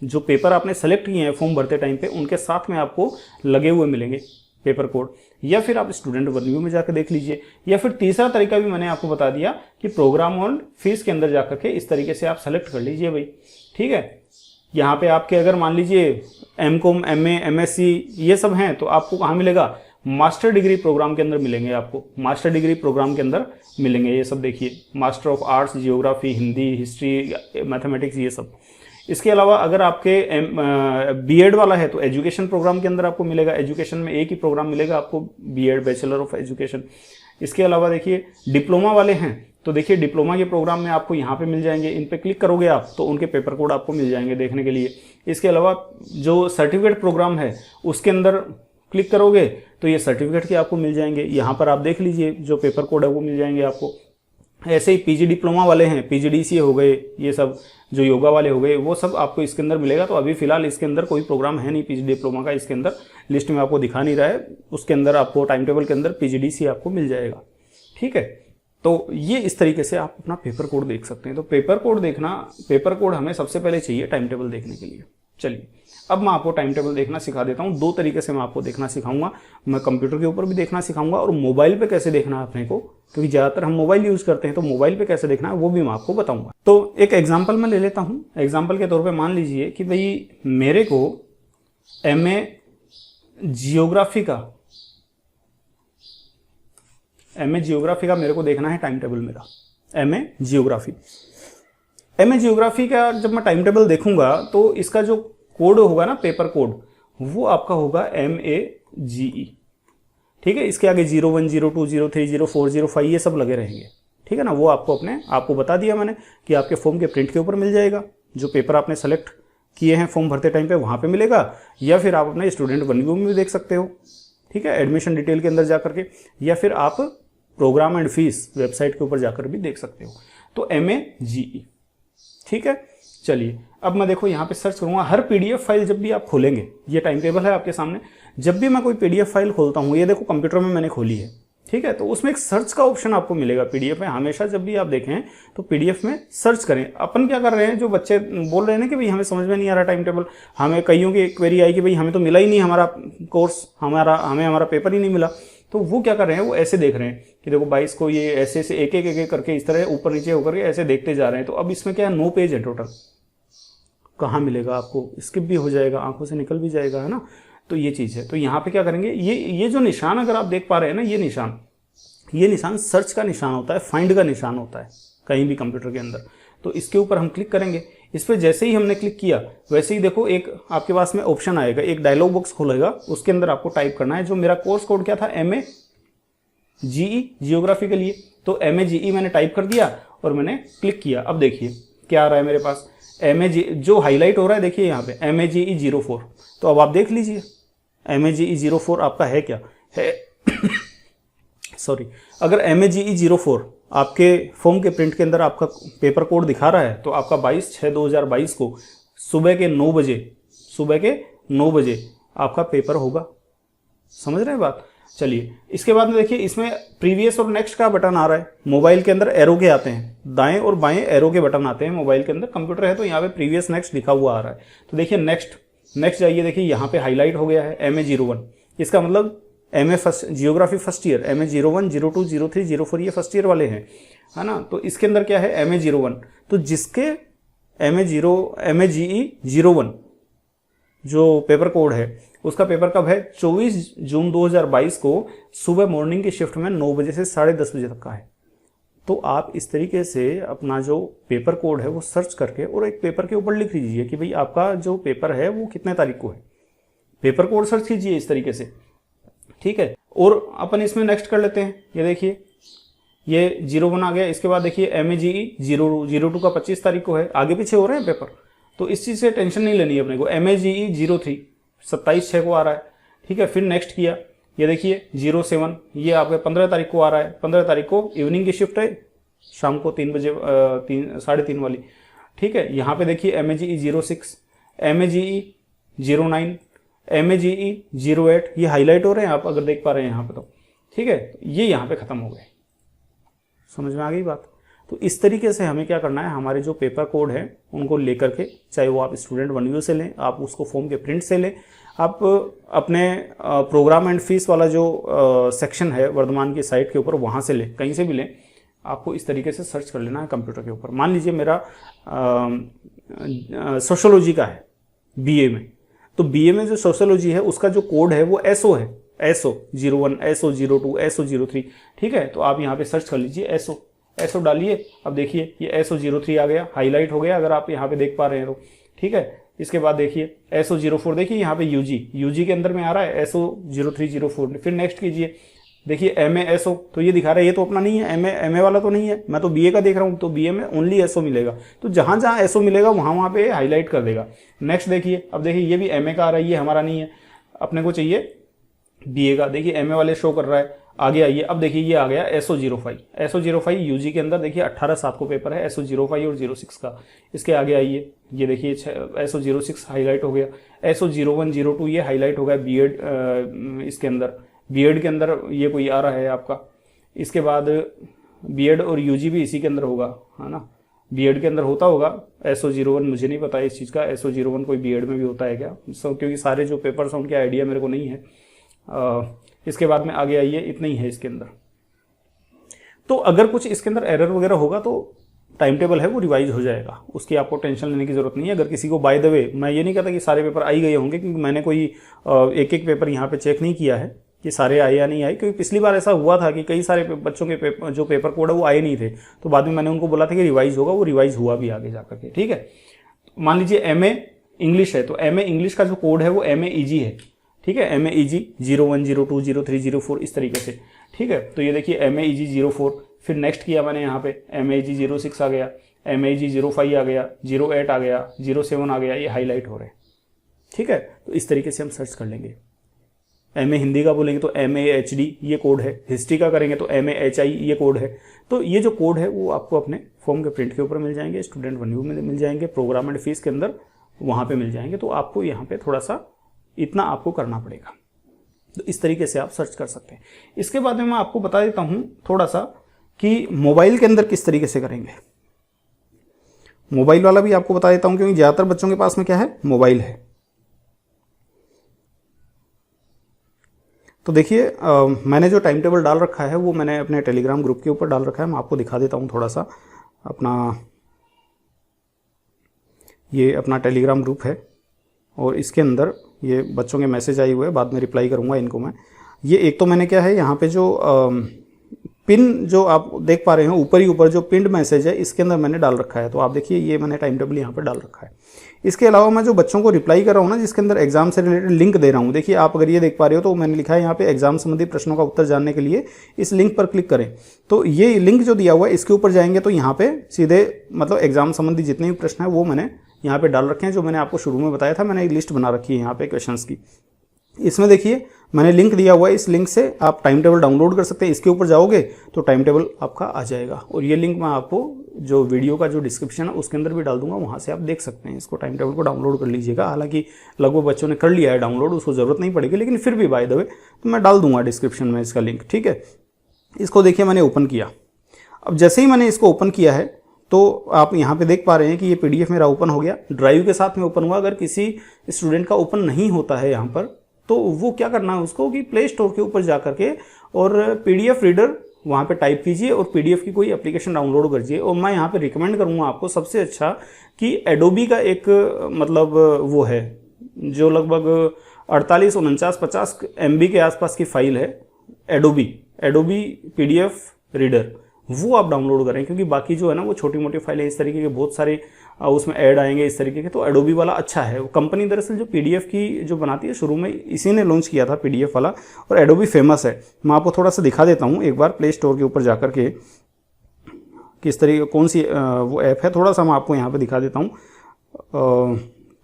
जो पेपर आपने सेलेक्ट किए हैं फॉर्म भरते टाइम पे, उनके साथ में आपको लगे हुए मिलेंगे पेपर कोड, या फिर आप स्टूडेंट वन व्यू में जाकर देख लीजिए, या फिर तीसरा तरीका भी मैंने आपको बता दिया कि प्रोग्राम ऑन फीस के अंदर जाकर के इस तरीके से आप सेलेक्ट कर लीजिए भाई, ठीक है। यहाँ पे आपके अगर मान लीजिए MCOM, MA, MSc ये सब हैं, तो आपको कहाँ मिलेगा, मास्टर डिग्री प्रोग्राम के अंदर मिलेंगे। आपको मास्टर डिग्री प्रोग्राम के अंदर मिलेंगे ये सब, देखिए master of arts, geography, Hindi, history, mathematics, ये सब। इसके अलावा अगर आपके BEd वाला है तो एजुकेशन प्रोग्राम के अंदर आपको मिलेगा। एजुकेशन में एक ही प्रोग्राम मिलेगा आपको, BEd, बैचलर ऑफ एजुकेशन। इसके अलावा देखिए डिप्लोमा वाले हैं, तो देखिए डिप्लोमा के प्रोग्राम में आपको यहाँ पे मिल जाएंगे। इन पे क्लिक करोगे आप तो उनके पेपर कोड आपको मिल जाएंगे देखने के लिए। इसके अलावा जो सर्टिफिकेट प्रोग्राम है उसके अंदर क्लिक करोगे तो ये सर्टिफिकेट के आपको मिल जाएंगे। यहाँ पर आप देख लीजिए जो पेपर कोड है वो मिल जाएंगे आपको। ऐसे ही PG डिप्लोमा वाले हैं, PGDCA हो गए, ये सब जो योगा वाले हो गए, वो सब आपको इसके अंदर मिलेगा। तो अभी फिलहाल इसके अंदर कोई प्रोग्राम है नहीं PG डिप्लोमा का, इसके अंदर लिस्ट में आपको दिखा नहीं रहा है। उसके अंदर आपको टाइम टेबल के अंदर PGDCA आपको मिल जाएगा, ठीक है। तो ये इस तरीके से आप अपना पेपर कोड देख सकते हैं। तो पेपर कोड देखना, पेपर कोड हमें सबसे पहले चाहिए टाइम टेबल देखने के लिए। चलिए अब मैं आपको टाइम टेबल देखना सिखा देता हूँ। 2 तरीके से मैं आपको देखना सिखाऊंगा। मैं कंप्यूटर के ऊपर भी देखना सिखाऊंगा और मोबाइल पे कैसे देखना है अपने को, क्योंकि ज़्यादातर हम मोबाइल यूज़ करते हैं, तो मोबाइल पे कैसे देखना है वो भी मैं आपको बताऊंगा। तो एक एग्जाम्पल मैं ले लेता हूँ। एग्जाम्पल के तौर पर मान लीजिए कि भाई मेरे को MA जियोग्राफी का मेरे को देखना है टाइम टेबल मेरा, MA जियोग्राफी का जब मैं टाइम टेबल देखूंगा तो इसका जो कोड होगा ना, पेपर कोड, वो आपका होगा MAGE, ठीक है। इसके आगे 01, 02, 03, 04, 05 ये सब लगे रहेंगे, ठीक है ना। वो आपको बता दिया मैंने कि आपके फॉर्म के प्रिंट के ऊपर मिल जाएगा। जो पेपर आपने सेलेक्ट किए हैं फॉर्म भरते टाइम पे वहाँ पे मिलेगा, या फिर आप अपने स्टूडेंट वन व्यू में भी देख सकते हो, ठीक है, एडमिशन डिटेल के अंदर जा करके, या फिर आप प्रोग्राम एंड फीस वेबसाइट के ऊपर जाकर भी देख सकते हो। तो MAGE, ठीक है। चलिए अब मैं देखो यहाँ पे सर्च करूँगा। हर PDF फाइल जब भी आप खोलेंगे, ये टाइम टेबल है आपके सामने, जब भी मैं कोई PDF फाइल खोलता हूँ, ये देखो कंप्यूटर में मैंने खोली है, ठीक है, तो उसमें एक सर्च का ऑप्शन आपको मिलेगा PDF में। हमेशा जब भी आप देखें तो PDF में सर्च करें। अपन क्या कर रहे हैं, जो बच्चे बोल रहे हैं ना कि भाई हमें समझ में नहीं आ रहा टाइम टेबल, हमें कईयों की क्वेरी आई कि भाई हमें तो मिला ही नहीं हमारा कोर्स, हमें हमारा पेपर ही नहीं मिला। तो वो क्या कर रहे हैं, वो ऐसे देख रहे हैं कि देखो 22 को ये ऐसे से एक एक करके इस तरह ऊपर नीचे होकर के ऐसे देखते जा रहे हैं। तो अब इसमें क्या है, 9 पेज है टोटल। कहाँ मिलेगा आपको, स्किप भी हो जाएगा, आंखों से निकल भी जाएगा, है ना। तो ये चीज़ है। तो यहाँ पे क्या करेंगे, ये जो निशान अगर आप देख पा रहे हैं ना, ये निशान सर्च का निशान होता है, फाइंड का निशान होता है कहीं भी कंप्यूटर के अंदर। तो इसके ऊपर हम क्लिक करेंगे। इस पर जैसे ही हमने क्लिक किया वैसे ही देखो एक आपके पास में ऑप्शन आएगा, एक डायलॉग बॉक्स खुलेगा, उसके अंदर आपको टाइप करना है जो मेरा कोर्स कोड क्या था, MA GE जियोग्राफी के लिए। तो MA GE मैंने टाइप कर दिया और मैंने क्लिक किया। अब देखिए क्या आ रहा है मेरे पास, MA GE जो हाईलाइट हो रहा है, देखिए यहाँ पे MA GE 04। तो अब आप देख लीजिए MA GE 04 आपका है क्या है सॉरी, अगर MA GE 04 आपके फॉर्म के प्रिंट के अंदर आपका पेपर कोड दिखा रहा है तो आपका 22/6/2022 को सुबह के 9 बजे आपका पेपर होगा। समझ रहे हैं बात। चलिए इसके बाद में देखिए इसमें प्रीवियस और नेक्स्ट का बटन आ रहा है। मोबाइल के अंदर एरो के आते हैं, दाएं और बाएं एरो के बटन आते हैं मोबाइल के अंदर। कंप्यूटर है तो यहाँ पे प्रीवियस नेक्स्ट लिखा हुआ आ रहा है। तो देखिए नेक्स्ट जाइए, देखिए यहाँ पे हाईलाइट हो गया है MA 01। इसका मतलब MA first geography first year, MA 01, 02, 03, 04 ये फर्स्ट ईयर वाले हैं, है ना। तो इसके अंदर क्या है MA 01। तो जिसके MA GE 01 जो पेपर कोड है उसका पेपर कब है, 24 जून 2022 को सुबह मॉर्निंग की शिफ्ट में 9 बजे से 10:30 बजे तक का है। तो आप इस तरीके से अपना जो पेपर कोड है वो सर्च करके और एक पेपर के ऊपर लिख लीजिए कि भाई आपका जो पेपर है वो कितने तारीख को है। पेपर कोड सर्च कीजिए इस तरीके से, ठीक है। और अपन इसमें नेक्स्ट कर लेते हैं। ये देखिए ये 01 आ गया। इसके बाद देखिए MA GE 02 का 25 तारीख को है। आगे पीछे हो रहे हैं पेपर, तो इस चीज़ से टेंशन नहीं लेनी है अपने को। MA GE 03 27/6 को आ रहा है, ठीक है। फिर नेक्स्ट किया, ये देखिए 07 ये आपके 15 तारीख को आ रहा है। 15 तारीख को इवनिंग की शिफ्ट है, शाम को 3 बजे 3:30 वाली, ठीक है। यहाँ पे देखिए MA GE 06, MA GE 09, MA GE 08 ये हाईलाइट हो रहे हैं, आप अगर देख पा रहे हैं यहाँ पे, तो ठीक है। ये यहाँ पे खत्म हो गए। समझ में आ गई बात। तो इस तरीके से हमें क्या करना है, हमारे जो पेपर कोड है उनको लेकर के, चाहे वो आप स्टूडेंट 1U से लें, आप उसको फॉर्म के प्रिंट से लें, आप अपने प्रोग्राम एंड फीस वाला जो सेक्शन है वर्धमान की साइट के ऊपर वहाँ से लें, कहीं से भी लें, आपको इस तरीके से सर्च कर लेना है कंप्यूटर के ऊपर। मान लीजिए मेरा सोशोलॉजी का है BA में, तो BA में जो सोशोलॉजी है उसका जो कोड है वो SO है, SO 01, SO 02, SO 03, ठीक है। तो आप यहाँ पे सर्च कर लीजिए SO डालिए। अब देखिए ये SO 03 आ गया, हाईलाइट हो गया अगर आप यहाँ पे देख पा रहे हैं तो, ठीक है। इसके बाद देखिए SO 04, देखिए यहाँ पे UG के अंदर में आ रहा है SO 03 04। फिर नेक्स्ट कीजिए, देखिए MA SO, तो ये दिखा रहा है, ये तो अपना नहीं है, MA वाला तो नहीं है, मैं तो BA का देख रहा हूँ। तो BA में ओनली SO मिलेगा, तो जहाँ जहाँ SO मिलेगा वहाँ पे हाईलाइट कर देगा। नेक्स्ट देखिए, अब देखिए ये भी MA का आ रहा है, ये हमारा नहीं है, अपने को चाहिए BA का। देखिए MA वाले शो कर रहा है। आगे आइए, अब देखिए ये आ गया SO 05 UG के अंदर, देखिए 18/7 को पेपर है, SO 05 और 06 का। इसके आगे आइए, ये देखिए SO 06 हाईलाइट हो गया, SO 01 02 ये हाईलाइट हो गया B.Ed इसके अंदर, B.Ed के अंदर ये कोई आ रहा है आपका। इसके बाद B.Ed और UG भी इसी के अंदर होगा, है ना, B.Ed के अंदर होता होगा। SO 01 मुझे नहीं पता इस चीज़ का, SO 01 कोई B.Ed में भी होता है क्या, क्योंकि सारे जो पेपर्स हैं उनके आइडिया मेरे को नहीं है। इसके बाद में आगे आइए, इतना ही है इसके अंदर। तो अगर कुछ इसके अंदर एरर वगैरह होगा तो टाइम टेबल है वो रिवाइज हो जाएगा, उसकी आपको टेंशन लेने की जरूरत नहीं है। अगर किसी को बाय द वे, मैं ये नहीं कहता कि सारे पेपर आई गए होंगे, क्योंकि मैंने कोई एक पेपर यहाँ पे चेक नहीं किया है कि सारे आए या नहीं आए, क्योंकि पिछली बार ऐसा हुआ था कि कई सारे बच्चों के जो पेपर कोड है वो आए नहीं थे, तो बाद में मैंने उनको बोला था कि रिवाइज होगा, वो रिवाइज हुआ भी आगे जाकर के, ठीक है। मान लीजिए MA इंग्लिश है, तो MA इंग्लिश का जो कोड है वो MA EG है, ठीक है। MA EG 01 02 03 04 इस तरीके से, ठीक है। तो ये देखिए MA EG 04, फिर नेक्स्ट किया मैंने यहाँ पे MA EG 06 आ गया, MA EG 05 आ गया, 08 आ गया, 07 आ गया, ये हाईलाइट हो रहे हैं, ठीक है। तो इस तरीके से हम सर्च कर लेंगे। MA हिंदी का बोलेंगे तो MA HD ये कोड है, हिस्ट्री का करेंगे तो MA HI ये कोड है। तो ये जो कोड है वो आपको अपने फॉर्म के प्रिंट के ऊपर मिल जाएंगे, स्टूडेंट 1U में मिल जाएंगे, प्रोग्राम एंड फीस के अंदर वहाँ पे मिल जाएंगे। तो आपको यहाँ पे थोड़ा सा इतना आपको करना पड़ेगा। तो इस तरीके से आप सर्च कर सकते हैं। इसके बाद में मैं आपको बता देता हूँ थोड़ा सा कि मोबाइल के अंदर किस तरीके से करेंगे। मोबाइल वाला भी आपको बता देता हूँ, क्योंकि ज़्यादातर बच्चों के पास में क्या है, मोबाइल है। तो देखिए मैंने जो टाइम टेबल डाल रखा है वो मैंने अपने टेलीग्राम ग्रुप के ऊपर डाल रखा है। मैं आपको दिखा देता हूँ थोड़ा सा। अपना ये अपना टेलीग्राम ग्रुप है और इसके अंदर ये बच्चों के मैसेज आए हुए हैं, बाद में रिप्लाई करूँगा इनको मैं। ये एक तो मैंने क्या है यहाँ पे जो पिन जो आप देख पा रहे हैं ऊपर ही ऊपर जो पिंड मैसेज है इसके अंदर मैंने डाल रखा है। तो आप देखिए ये मैंने टाइम टेबल यहाँ पर डाल रखा है। इसके अलावा मैं जो बच्चों को रिप्लाई कर रहा हूँ ना, जिसके अंदर एग्जाम से रिलेटेड लिंक दे रहा हूँ, देखिए आप अगर ये देख पा रहे हो तो मैंने लिखा है यहाँ पे एग्जाम संबंधी प्रश्नों का उत्तर जानने के लिए इस लिंक पर क्लिक करें। तो ये लिंक जो दिया हुआ है इसके ऊपर जाएंगे तो यहाँ पे सीधे मतलब एग्जाम संबंधी जितने भी प्रश्न है वो मैंने यहाँ पे डाल रखे हैं, जो मैंने आपको शुरू में बताया था। मैंने एक लिस्ट बना रखी है यहाँ पे क्वेश्चंस की। इसमें देखिए मैंने लिंक दिया हुआ है, इस लिंक से आप टाइम टेबल डाउनलोड कर सकते हैं। इसके ऊपर जाओगे तो टाइम टेबल आपका आ जाएगा, और ये लिंक मैं आपको जो वीडियो का जो डिस्क्रिप्शन है उसके अंदर भी डाल दूंगा, वहाँ से आप देख सकते हैं। इसको टाइम टेबल को डाउनलोड कर लीजिएगा। हालांकि लगभग बच्चों ने कर लिया है डाउनलोड, उसको ज़रूरत नहीं पड़ेगी, लेकिन फिर भी बाय द वे तो मैं डाल दूंगा डिस्क्रिप्शन में इसका लिंक, ठीक है। इसको देखिए मैंने ओपन किया। अब जैसे ही मैंने इसको ओपन किया है तो आप यहाँ पे देख पा रहे हैं कि ये पीडीएफ मेरा ओपन हो गया, ड्राइव के साथ में ओपन हुआ। अगर किसी स्टूडेंट का ओपन नहीं होता है यहाँ पर तो वो क्या करना है उसको कि प्ले स्टोर के ऊपर जा करके और पीडीएफ रीडर वहाँ पे टाइप कीजिए और पीडीएफ की कोई एप्लीकेशन डाउनलोड करिए। और मैं यहाँ पे रिकमेंड करूँगा आपको सबसे अच्छा कि एडोबी का एक मतलब वो है जो लगभग 48, 49, 50 MB के आसपास की फाइल है, एडोबी पीडीएफ रीडर, वो आप डाउनलोड करें। क्योंकि बाकी जो है ना वो छोटी मोटी फाइलें इस तरीके के बहुत सारे उसमें ऐड आएंगे इस तरीके के, तो एडोबी वाला अच्छा है। वो कंपनी दरअसल जो पीडीएफ की जो बनाती है शुरू में इसी ने लॉन्च किया था पीडीएफ वाला, और एडोबी फेमस है। मैं आपको थोड़ा सा दिखा देता हूँ एक बार प्ले स्टोर के ऊपर जा कर के किस तरीके कौन सी वो ऐप है, थोड़ा सा मैं आपको यहाँ पर दिखा देता हूँ।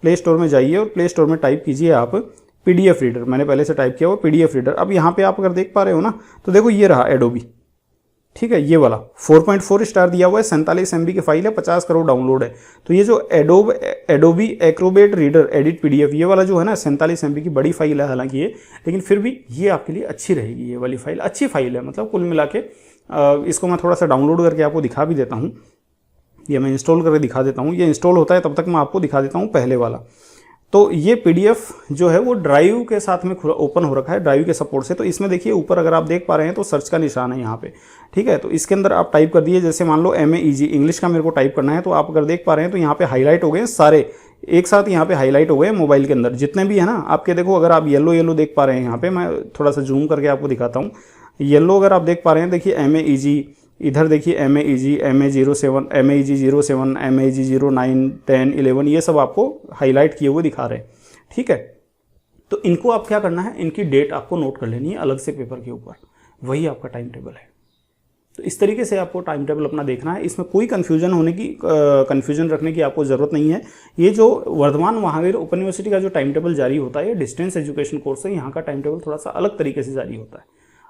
प्ले स्टोर में जाइए और प्ले स्टोर में टाइप कीजिए आप पीडीएफ रीडर। मैंने पहले से टाइप किया हुआ पीडीएफ रीडर। अब यहाँ पे आप अगर देख पा रहे हो ना तो देखो ये रहा एडोबी, ठीक है, ये वाला 4.4 स्टार दिया हुआ है, 47 MB की फाइल है, 50 करोड़ डाउनलोड है। तो ये जो Adobe Acrobat reader edit PDF ये वाला जो है ना 47 MB की बड़ी फाइल है हालांकि ये, लेकिन फिर भी ये आपके लिए अच्छी रहेगी। ये वाली फाइल अच्छी फाइल है, मतलब कुल मिला के इसको मैं थोड़ा सा डाउनलोड करके आपको दिखा भी देता हूँ। ये मैं इंस्टॉल करके दिखा देता हूँ। ये इंस्टॉल होता है तब तक मैं आपको दिखा देता हूँ पहले वाला। तो ये पीडीएफ जो है वो ड्राइव के साथ में ओपन हो रखा है, ड्राइव के सपोर्ट से। तो इसमें देखिए ऊपर अगर आप देख पा रहे हैं तो सर्च का निशान है यहाँ पे, ठीक है। तो इसके अंदर आप टाइप कर दिए, जैसे मान लो MAEG इंग्लिश का मेरे को टाइप करना है, तो आप अगर देख पा रहे हैं तो यहाँ पे हाईलाइट हो गए सारे एक साथ, यहाँ पे हाईलाइट हो गए मोबाइल के अंदर जितने भी है ना आपके। देखो अगर आप येलो देख पा रहे हैं यहाँ पे, मैं थोड़ा सा जूम करके आपको दिखाता हूँ। येलो अगर आप देख पा रहे हैं, देखिए MAEG, इधर देखिए MAEG, MA07, MAEG07, MAEG09, 10, 11, ये सब आपको हाईलाइट किए हुए दिखा रहे हैं, ठीक है। तो इनको आप क्या करना है, इनकी डेट आपको नोट कर लेनी है अलग से पेपर के ऊपर, वही आपका टाइम टेबल है। तो इस तरीके से आपको टाइम टेबल अपना देखना है। इसमें कोई कन्फ्यूजन रखने की आपको ज़रूरत नहीं है। ये जो वर्धमान महावीर ओपन यूनिवर्सिटी का जो टाइम टेबल जारी होता है, ये डिस्टेंस एजुकेशन कोर्स है, यहाँ का टाइम टेबल थोड़ा सा अलग तरीके से जारी होता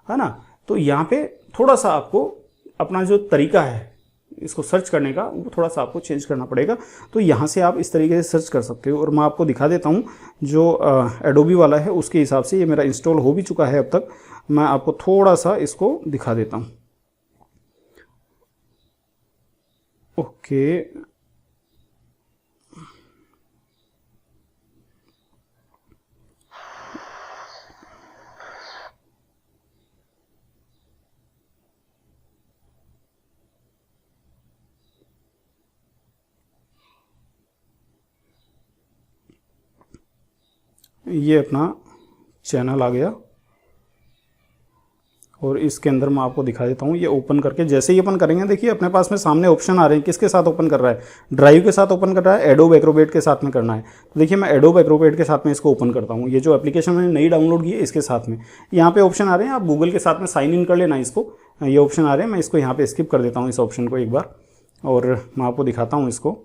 है ना। तो यहाँ पे थोड़ा सा आपको अपना जो तरीका है इसको सर्च करने का वो थोड़ा सा आपको चेंज करना पड़ेगा। तो यहाँ से आप इस तरीके से सर्च कर सकते हो। और मैं आपको दिखा देता हूँ जो एडोबी वाला है उसके हिसाब से ये मेरा इंस्टॉल हो भी चुका है अब तक। मैं आपको थोड़ा सा इसको दिखा देता हूँ। ओके, ये अपना चैनल आ गया और इसके अंदर मैं आपको दिखा देता हूँ। ये ओपन करके जैसे ही ओपन करेंगे देखिए अपने पास में सामने ऑप्शन आ रहे हैं। किसके साथ ओपन कर रहा है, ड्राइव के साथ ओपन कर रहा है, एडोब एक्रोबेट के साथ में करना है। तो देखिए मैं एडोब एक्रोबेट के साथ में इसको ओपन करता हूँ। ये जो एप्लीकेशन मैंने नई डाउनलोड की है इसके साथ में यहाँ पे ऑप्शन आ रहे हैं। आप गूगल के साथ में साइन इन कर लेना इसको, ये ऑप्शन आ रहे हैं। मैं इसको यहाँ पर स्किप कर देता हूँ इस ऑप्शन को एक बार, और मैं आपको दिखाता हूँ इसको।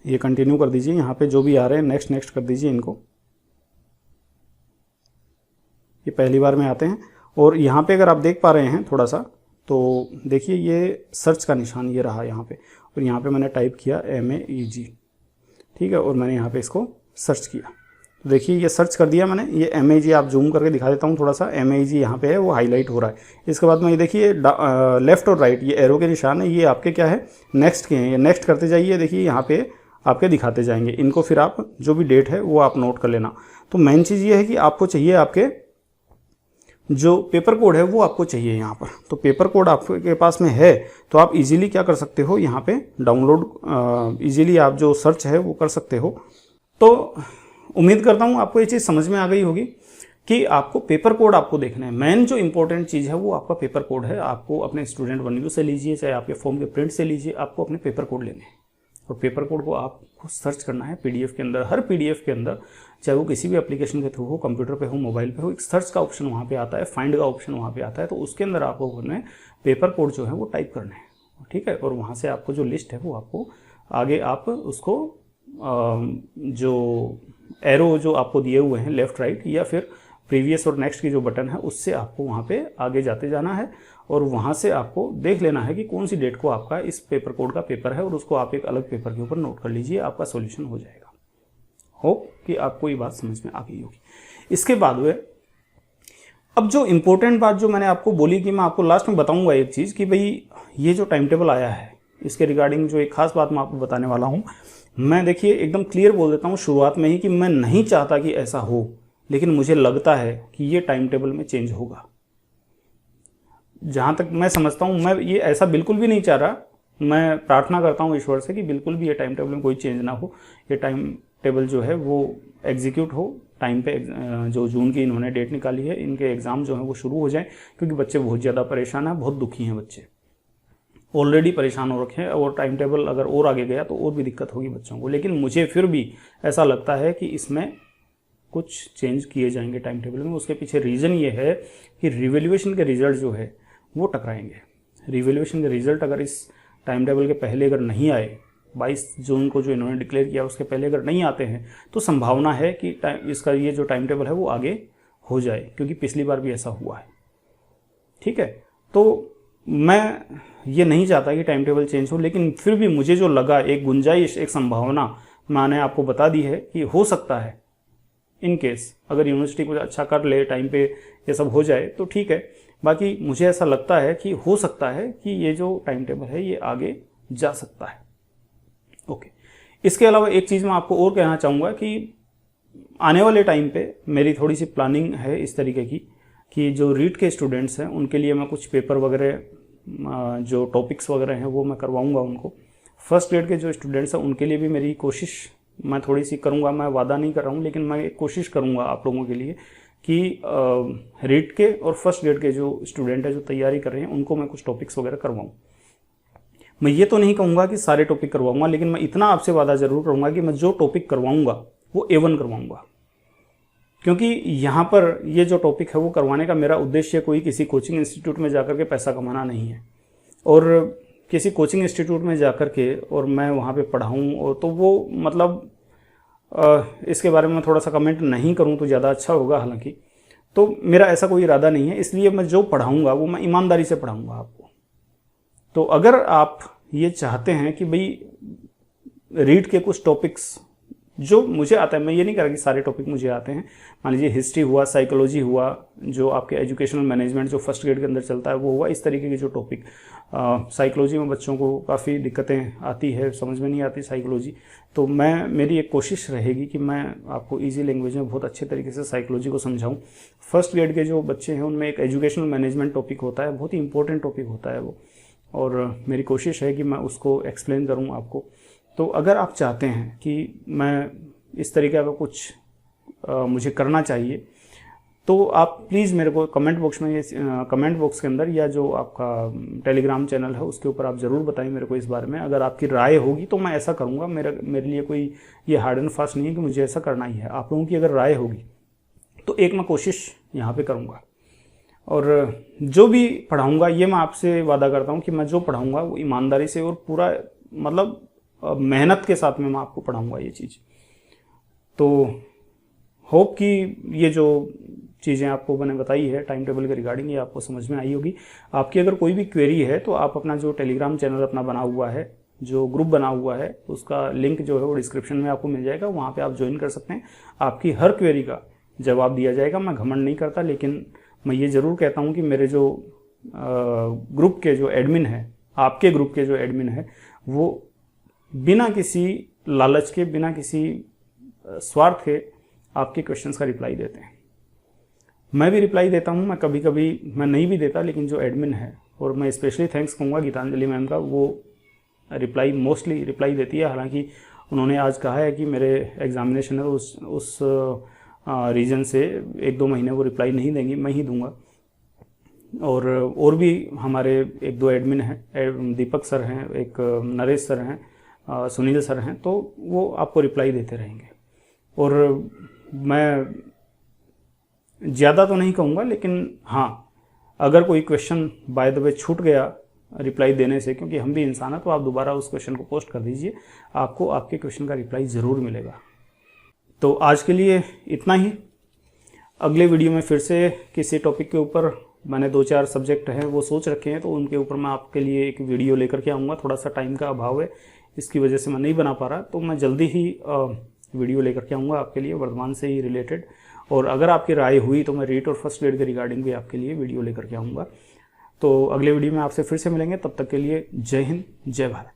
ये कंटिन्यू कर दीजिए, यहाँ पे जो भी आ रहे हैं नेक्स्ट कर दीजिए इनको। ये पहली बार में आते हैं और यहाँ पे अगर आप देख पा रहे हैं थोड़ा सा तो देखिए ये सर्च का निशान ये रहा यहाँ पे, और यहाँ पे मैंने टाइप किया MAEG, ठीक है, और मैंने यहाँ पे इसको सर्च किया। तो देखिए ये सर्च कर दिया मैंने। ये MAEG आप जूम करके दिखा देता हूँ थोड़ा सा। MAEG यहाँ पे है वो हाईलाइट हो रहा है। इसके बाद में ये देखिए लेफ्ट और राइट ये एरो के निशान है, ये आपके क्या है नेक्स्ट के हैं। ये नेक्स्ट करते जाइए, देखिए यहाँ पे आपके दिखाते जाएंगे। इनको फिर आप जो भी डेट है वो आप नोट कर लेना। तो मेन चीज़ ये है कि आपको चाहिए आपके जो पेपर कोड है वो आपको चाहिए यहाँ पर। तो पेपर कोड आपके पास में है तो आप इजीली क्या कर सकते हो, यहाँ पे डाउनलोड इजीली आप जो सर्च है वो कर सकते हो। तो उम्मीद करता हूँ आपको ये चीज़ समझ में आ गई होगी कि आपको पेपर कोड आपको देखना है। मेन जो इंपॉर्टेंट चीज़ है वो आपका पेपर कोड है। आपको अपने स्टूडेंट वन से लीजिए, चाहे आपके फॉर्म के प्रिंट से लीजिए, आपको अपने पेपर कोड लेने हैं और पेपर कोड को आपको सर्च करना है पीडीएफ के अंदर। हर पीडीएफ के अंदर, चाहे वो किसी भी एप्लीकेशन के थ्रू हो, कंप्यूटर पे हो, मोबाइल पे हो, एक सर्च का ऑप्शन वहाँ पे आता है, फाइंड का ऑप्शन वहाँ पे आता है। तो उसके अंदर आपको अपने पेपर कोड जो है वो टाइप करने हैं, ठीक है। और वहाँ से आपको जो लिस्ट है वो आपको आगे आप उसको जो एरो जो आपको दिए हुए हैं लेफ्ट राइट या फिर प्रीवियस और नेक्स्ट की जो बटन है उससे आपको वहाँ पे आगे जाते जाना है और वहाँ से आपको देख लेना है कि कौन सी डेट को आपका इस पेपर कोड का पेपर है और उसको आप एक अलग पेपर के ऊपर नोट कर लीजिए, आपका सॉल्यूशन हो जाएगा। होप कि आपको ये बात समझ में आ गई होगी। इसके बाद में अब जो इम्पोर्टेंट बात जो मैंने आपको बोली कि मैं आपको लास्ट में बताऊंगा एक चीज़ कि भाई ये जो टाइम टेबल आया है इसके रिगार्डिंग जो एक खास बात मैं आपको बताने वाला हूँ। मैं देखिए एकदम क्लियर बोल देता हूँ शुरुआत में ही कि मैं नहीं चाहता कि ऐसा हो, लेकिन मुझे लगता है कि ये टाइम टेबल में चेंज होगा। जहाँ तक मैं समझता हूँ, मैं ये ऐसा बिल्कुल भी नहीं चाह रहा। मैं प्रार्थना करता हूँ ईश्वर से कि बिल्कुल भी ये टाइम टेबल में कोई चेंज ना हो, ये टाइम टेबल जो है वो एग्जीक्यूट हो टाइम पे। जो जून की इन्होंने डेट निकाली है, इनके एग्ज़ाम जो है वो शुरू हो जाए, क्योंकि बच्चे बहुत ज़्यादा परेशान हैं, बहुत दुखी हैं बच्चे, ऑलरेडी परेशान हो रखे हैं। और टाइम टेबल अगर और आगे गया तो और भी दिक्कत होगी बच्चों को। लेकिन मुझे फिर भी ऐसा लगता है कि इसमें कुछ चेंज किए जाएंगे टाइम टेबल में। उसके पीछे रीज़न ये है कि रिवैल्यूएशन के रिजल्ट जो है वो टकराएंगे। रिवैल्यूएशन के रिजल्ट अगर इस टाइम टेबल के पहले अगर नहीं आए, 22 जून को जो इन्होंने डिक्लेयर किया उसके पहले अगर नहीं आते हैं, तो संभावना है कि इसका ये जो टाइम टेबल है वो आगे हो जाए, क्योंकि पिछली बार भी ऐसा हुआ है, ठीक है। तो मैं ये नहीं चाहता कि टाइम टेबल चेंज हो, लेकिन फिर भी मुझे जो लगा एक गुंजाइश, एक संभावना मैंने आपको बता दी है कि हो सकता है इन केस अगर यूनिवर्सिटी कुछ अच्छा कर ले, टाइम पे ये सब हो जाए तो ठीक है। बाकी मुझे ऐसा लगता है कि हो सकता है कि ये जो टाइम टेबल है ये आगे जा सकता है। ओके, इसके अलावा एक चीज़ मैं आपको और कहना चाहूँगा कि आने वाले टाइम पे मेरी थोड़ी सी प्लानिंग है इस तरीके की कि जो रीट के स्टूडेंट्स हैं उनके लिए मैं कुछ पेपर वगैरह, जो टॉपिक्स वगैरह हैं वो मैं करवाऊँगा उनको। फर्स्ट ग्रेड के जो स्टूडेंट्स हैं उनके लिए भी मेरी कोशिश मैं थोड़ी सी करूँगा। मैं वादा नहीं कर रहा हूँ, लेकिन मैं एक कोशिश करूँगा आप लोगों के लिए कि रीट के और फर्स्ट ग्रेड के जो स्टूडेंट हैं जो तैयारी कर रहे हैं उनको मैं कुछ टॉपिक्स वगैरह करवाऊँ। मैं ये तो नहीं कहूँगा कि सारे टॉपिक करवाऊँगा, लेकिन मैं इतना आपसे वादा ज़रूर करूँगा कि मैं जो टॉपिक करवाऊँगा वो A1 करवाऊँगा। क्योंकि यहाँ पर ये जो टॉपिक है वो करवाने का मेरा उद्देश्य कोई किसी कोचिंग इंस्टीट्यूट में जाकर के पैसा कमाना नहीं है, और किसी कोचिंग इंस्टीट्यूट में जाकर के और मैं वहाँ पे पढ़ाऊँ और तो वो मतलब इसके बारे में मैं थोड़ा सा कमेंट नहीं करूँ तो ज़्यादा अच्छा होगा। हालांकि तो मेरा ऐसा कोई इरादा नहीं है, इसलिए मैं जो पढ़ाऊँगा वो मैं ईमानदारी से पढ़ाऊँगा आपको। तो अगर आप ये चाहते हैं कि भाई रीड के कुछ टॉपिक्स जो मुझे आता है, मैं ये नहीं कह रहा कि सारे टॉपिक मुझे आते हैं, मान लीजिए हिस्ट्री हुआ, साइकोलॉजी हुआ, जो आपके एजुकेशनल मैनेजमेंट जो फर्स्ट ग्रेड के अंदर चलता है वो हुआ, इस तरीके के जो टॉपिक। साइकोलॉजी में बच्चों को काफ़ी दिक्कतें आती है, समझ में नहीं आती साइकोलॉजी, तो मेरी एक कोशिश रहेगी कि मैं आपको ईजी लैंग्वेज में बहुत अच्छे तरीके से साइकोलॉजी को समझाऊँ। फर्स्ट ग्रेड के जो बच्चे हैं उनमें एक एजुकेशनल मैनेजमेंट टॉपिक होता है, बहुत ही इंपॉर्टेंट टॉपिक होता है वो, और मेरी कोशिश है कि मैं उसको एक्सप्लेन करूँ आपको। तो अगर आप चाहते हैं कि मैं इस तरीके का कुछ मुझे करना चाहिए, तो आप प्लीज़ मेरे को कमेंट बॉक्स में, कमेंट बॉक्स के अंदर या जो आपका टेलीग्राम चैनल है उसके ऊपर आप ज़रूर बताएं मेरे को इस बारे में। अगर आपकी राय होगी तो मैं ऐसा करूँगा। मेरे लिए कोई ये हार्ड एंड फास्ट नहीं है कि मुझे ऐसा करना ही है। आप लोगों की अगर राय होगी तो एक मैं कोशिश यहाँ पर करूँगा, और जो भी पढ़ाऊँगा ये मैं आपसे वादा करता हूँ कि मैं जो पढ़ाऊँगा वो ईमानदारी से और पूरा मतलब मेहनत के साथ में मैं आपको पढ़ाऊँगा ये चीज़। तो होप कि ये जो चीज़ें आपको मैंने बताई है टाइम टेबल के रिगार्डिंग, ये आपको समझ में आई होगी। आपकी अगर कोई भी क्वेरी है तो आप अपना जो टेलीग्राम चैनल अपना बना हुआ है, जो ग्रुप बना हुआ है, उसका लिंक जो है वो डिस्क्रिप्शन में आपको मिल जाएगा, वहाँ पे आप ज्वाइन कर सकते हैं। आपकी हर क्वेरी का जवाब दिया जाएगा। मैं घमंड नहीं करता, लेकिन मैं ये ज़रूर कहता हूँ कि मेरे जो ग्रुप के जो एडमिन है, आपके ग्रुप के जो एडमिन है, वो बिना किसी लालच के, बिना किसी स्वार्थ के आपके क्वेश्चंस का रिप्लाई देते हैं। मैं भी रिप्लाई देता हूं, मैं कभी कभी मैं नहीं भी देता, लेकिन जो एडमिन है, और मैं स्पेशली थैंक्स कहूँगा गीतांजलि मैम का, वो मोस्टली रिप्लाई देती है। हालांकि उन्होंने आज कहा है कि मेरे एग्जामिनेशन है तो उस रीजन से 1-2 महीने वो रिप्लाई नहीं देंगी, मैं ही दूंगा। और भी हमारे 1-2 एडमिन हैं, दीपक सर हैं, एक नरेश सर हैं, सुनील सर हैं, तो वो आपको रिप्लाई देते रहेंगे। और मैं ज़्यादा तो नहीं कहूँगा, लेकिन हाँ, अगर कोई क्वेश्चन बाय द वे छूट गया रिप्लाई देने से, क्योंकि हम भी इंसान हैं, तो आप दोबारा उस क्वेश्चन को पोस्ट कर दीजिए, आपको आपके क्वेश्चन का रिप्लाई ज़रूर मिलेगा। तो आज के लिए इतना ही। अगले वीडियो में फिर से किसी टॉपिक के ऊपर, मैंने 2-4 सब्जेक्ट हैं वो सोच रखे हैं, तो उनके ऊपर मैं आपके लिए एक वीडियो लेकर के आऊँगा। थोड़ा सा टाइम का अभाव है, इसकी वजह से मैं नहीं बना पा रहा, तो मैं जल्दी ही वीडियो लेकर के आऊँगा आपके लिए वर्धमान से ही रिलेटेड। और अगर आपकी राय हुई तो मैं रीट और फर्स्ट एड के रिगार्डिंग भी आपके लिए वीडियो लेकर के आऊँगा। तो अगले वीडियो में आपसे फिर से मिलेंगे, तब तक के लिए जय हिंद, जय भारत।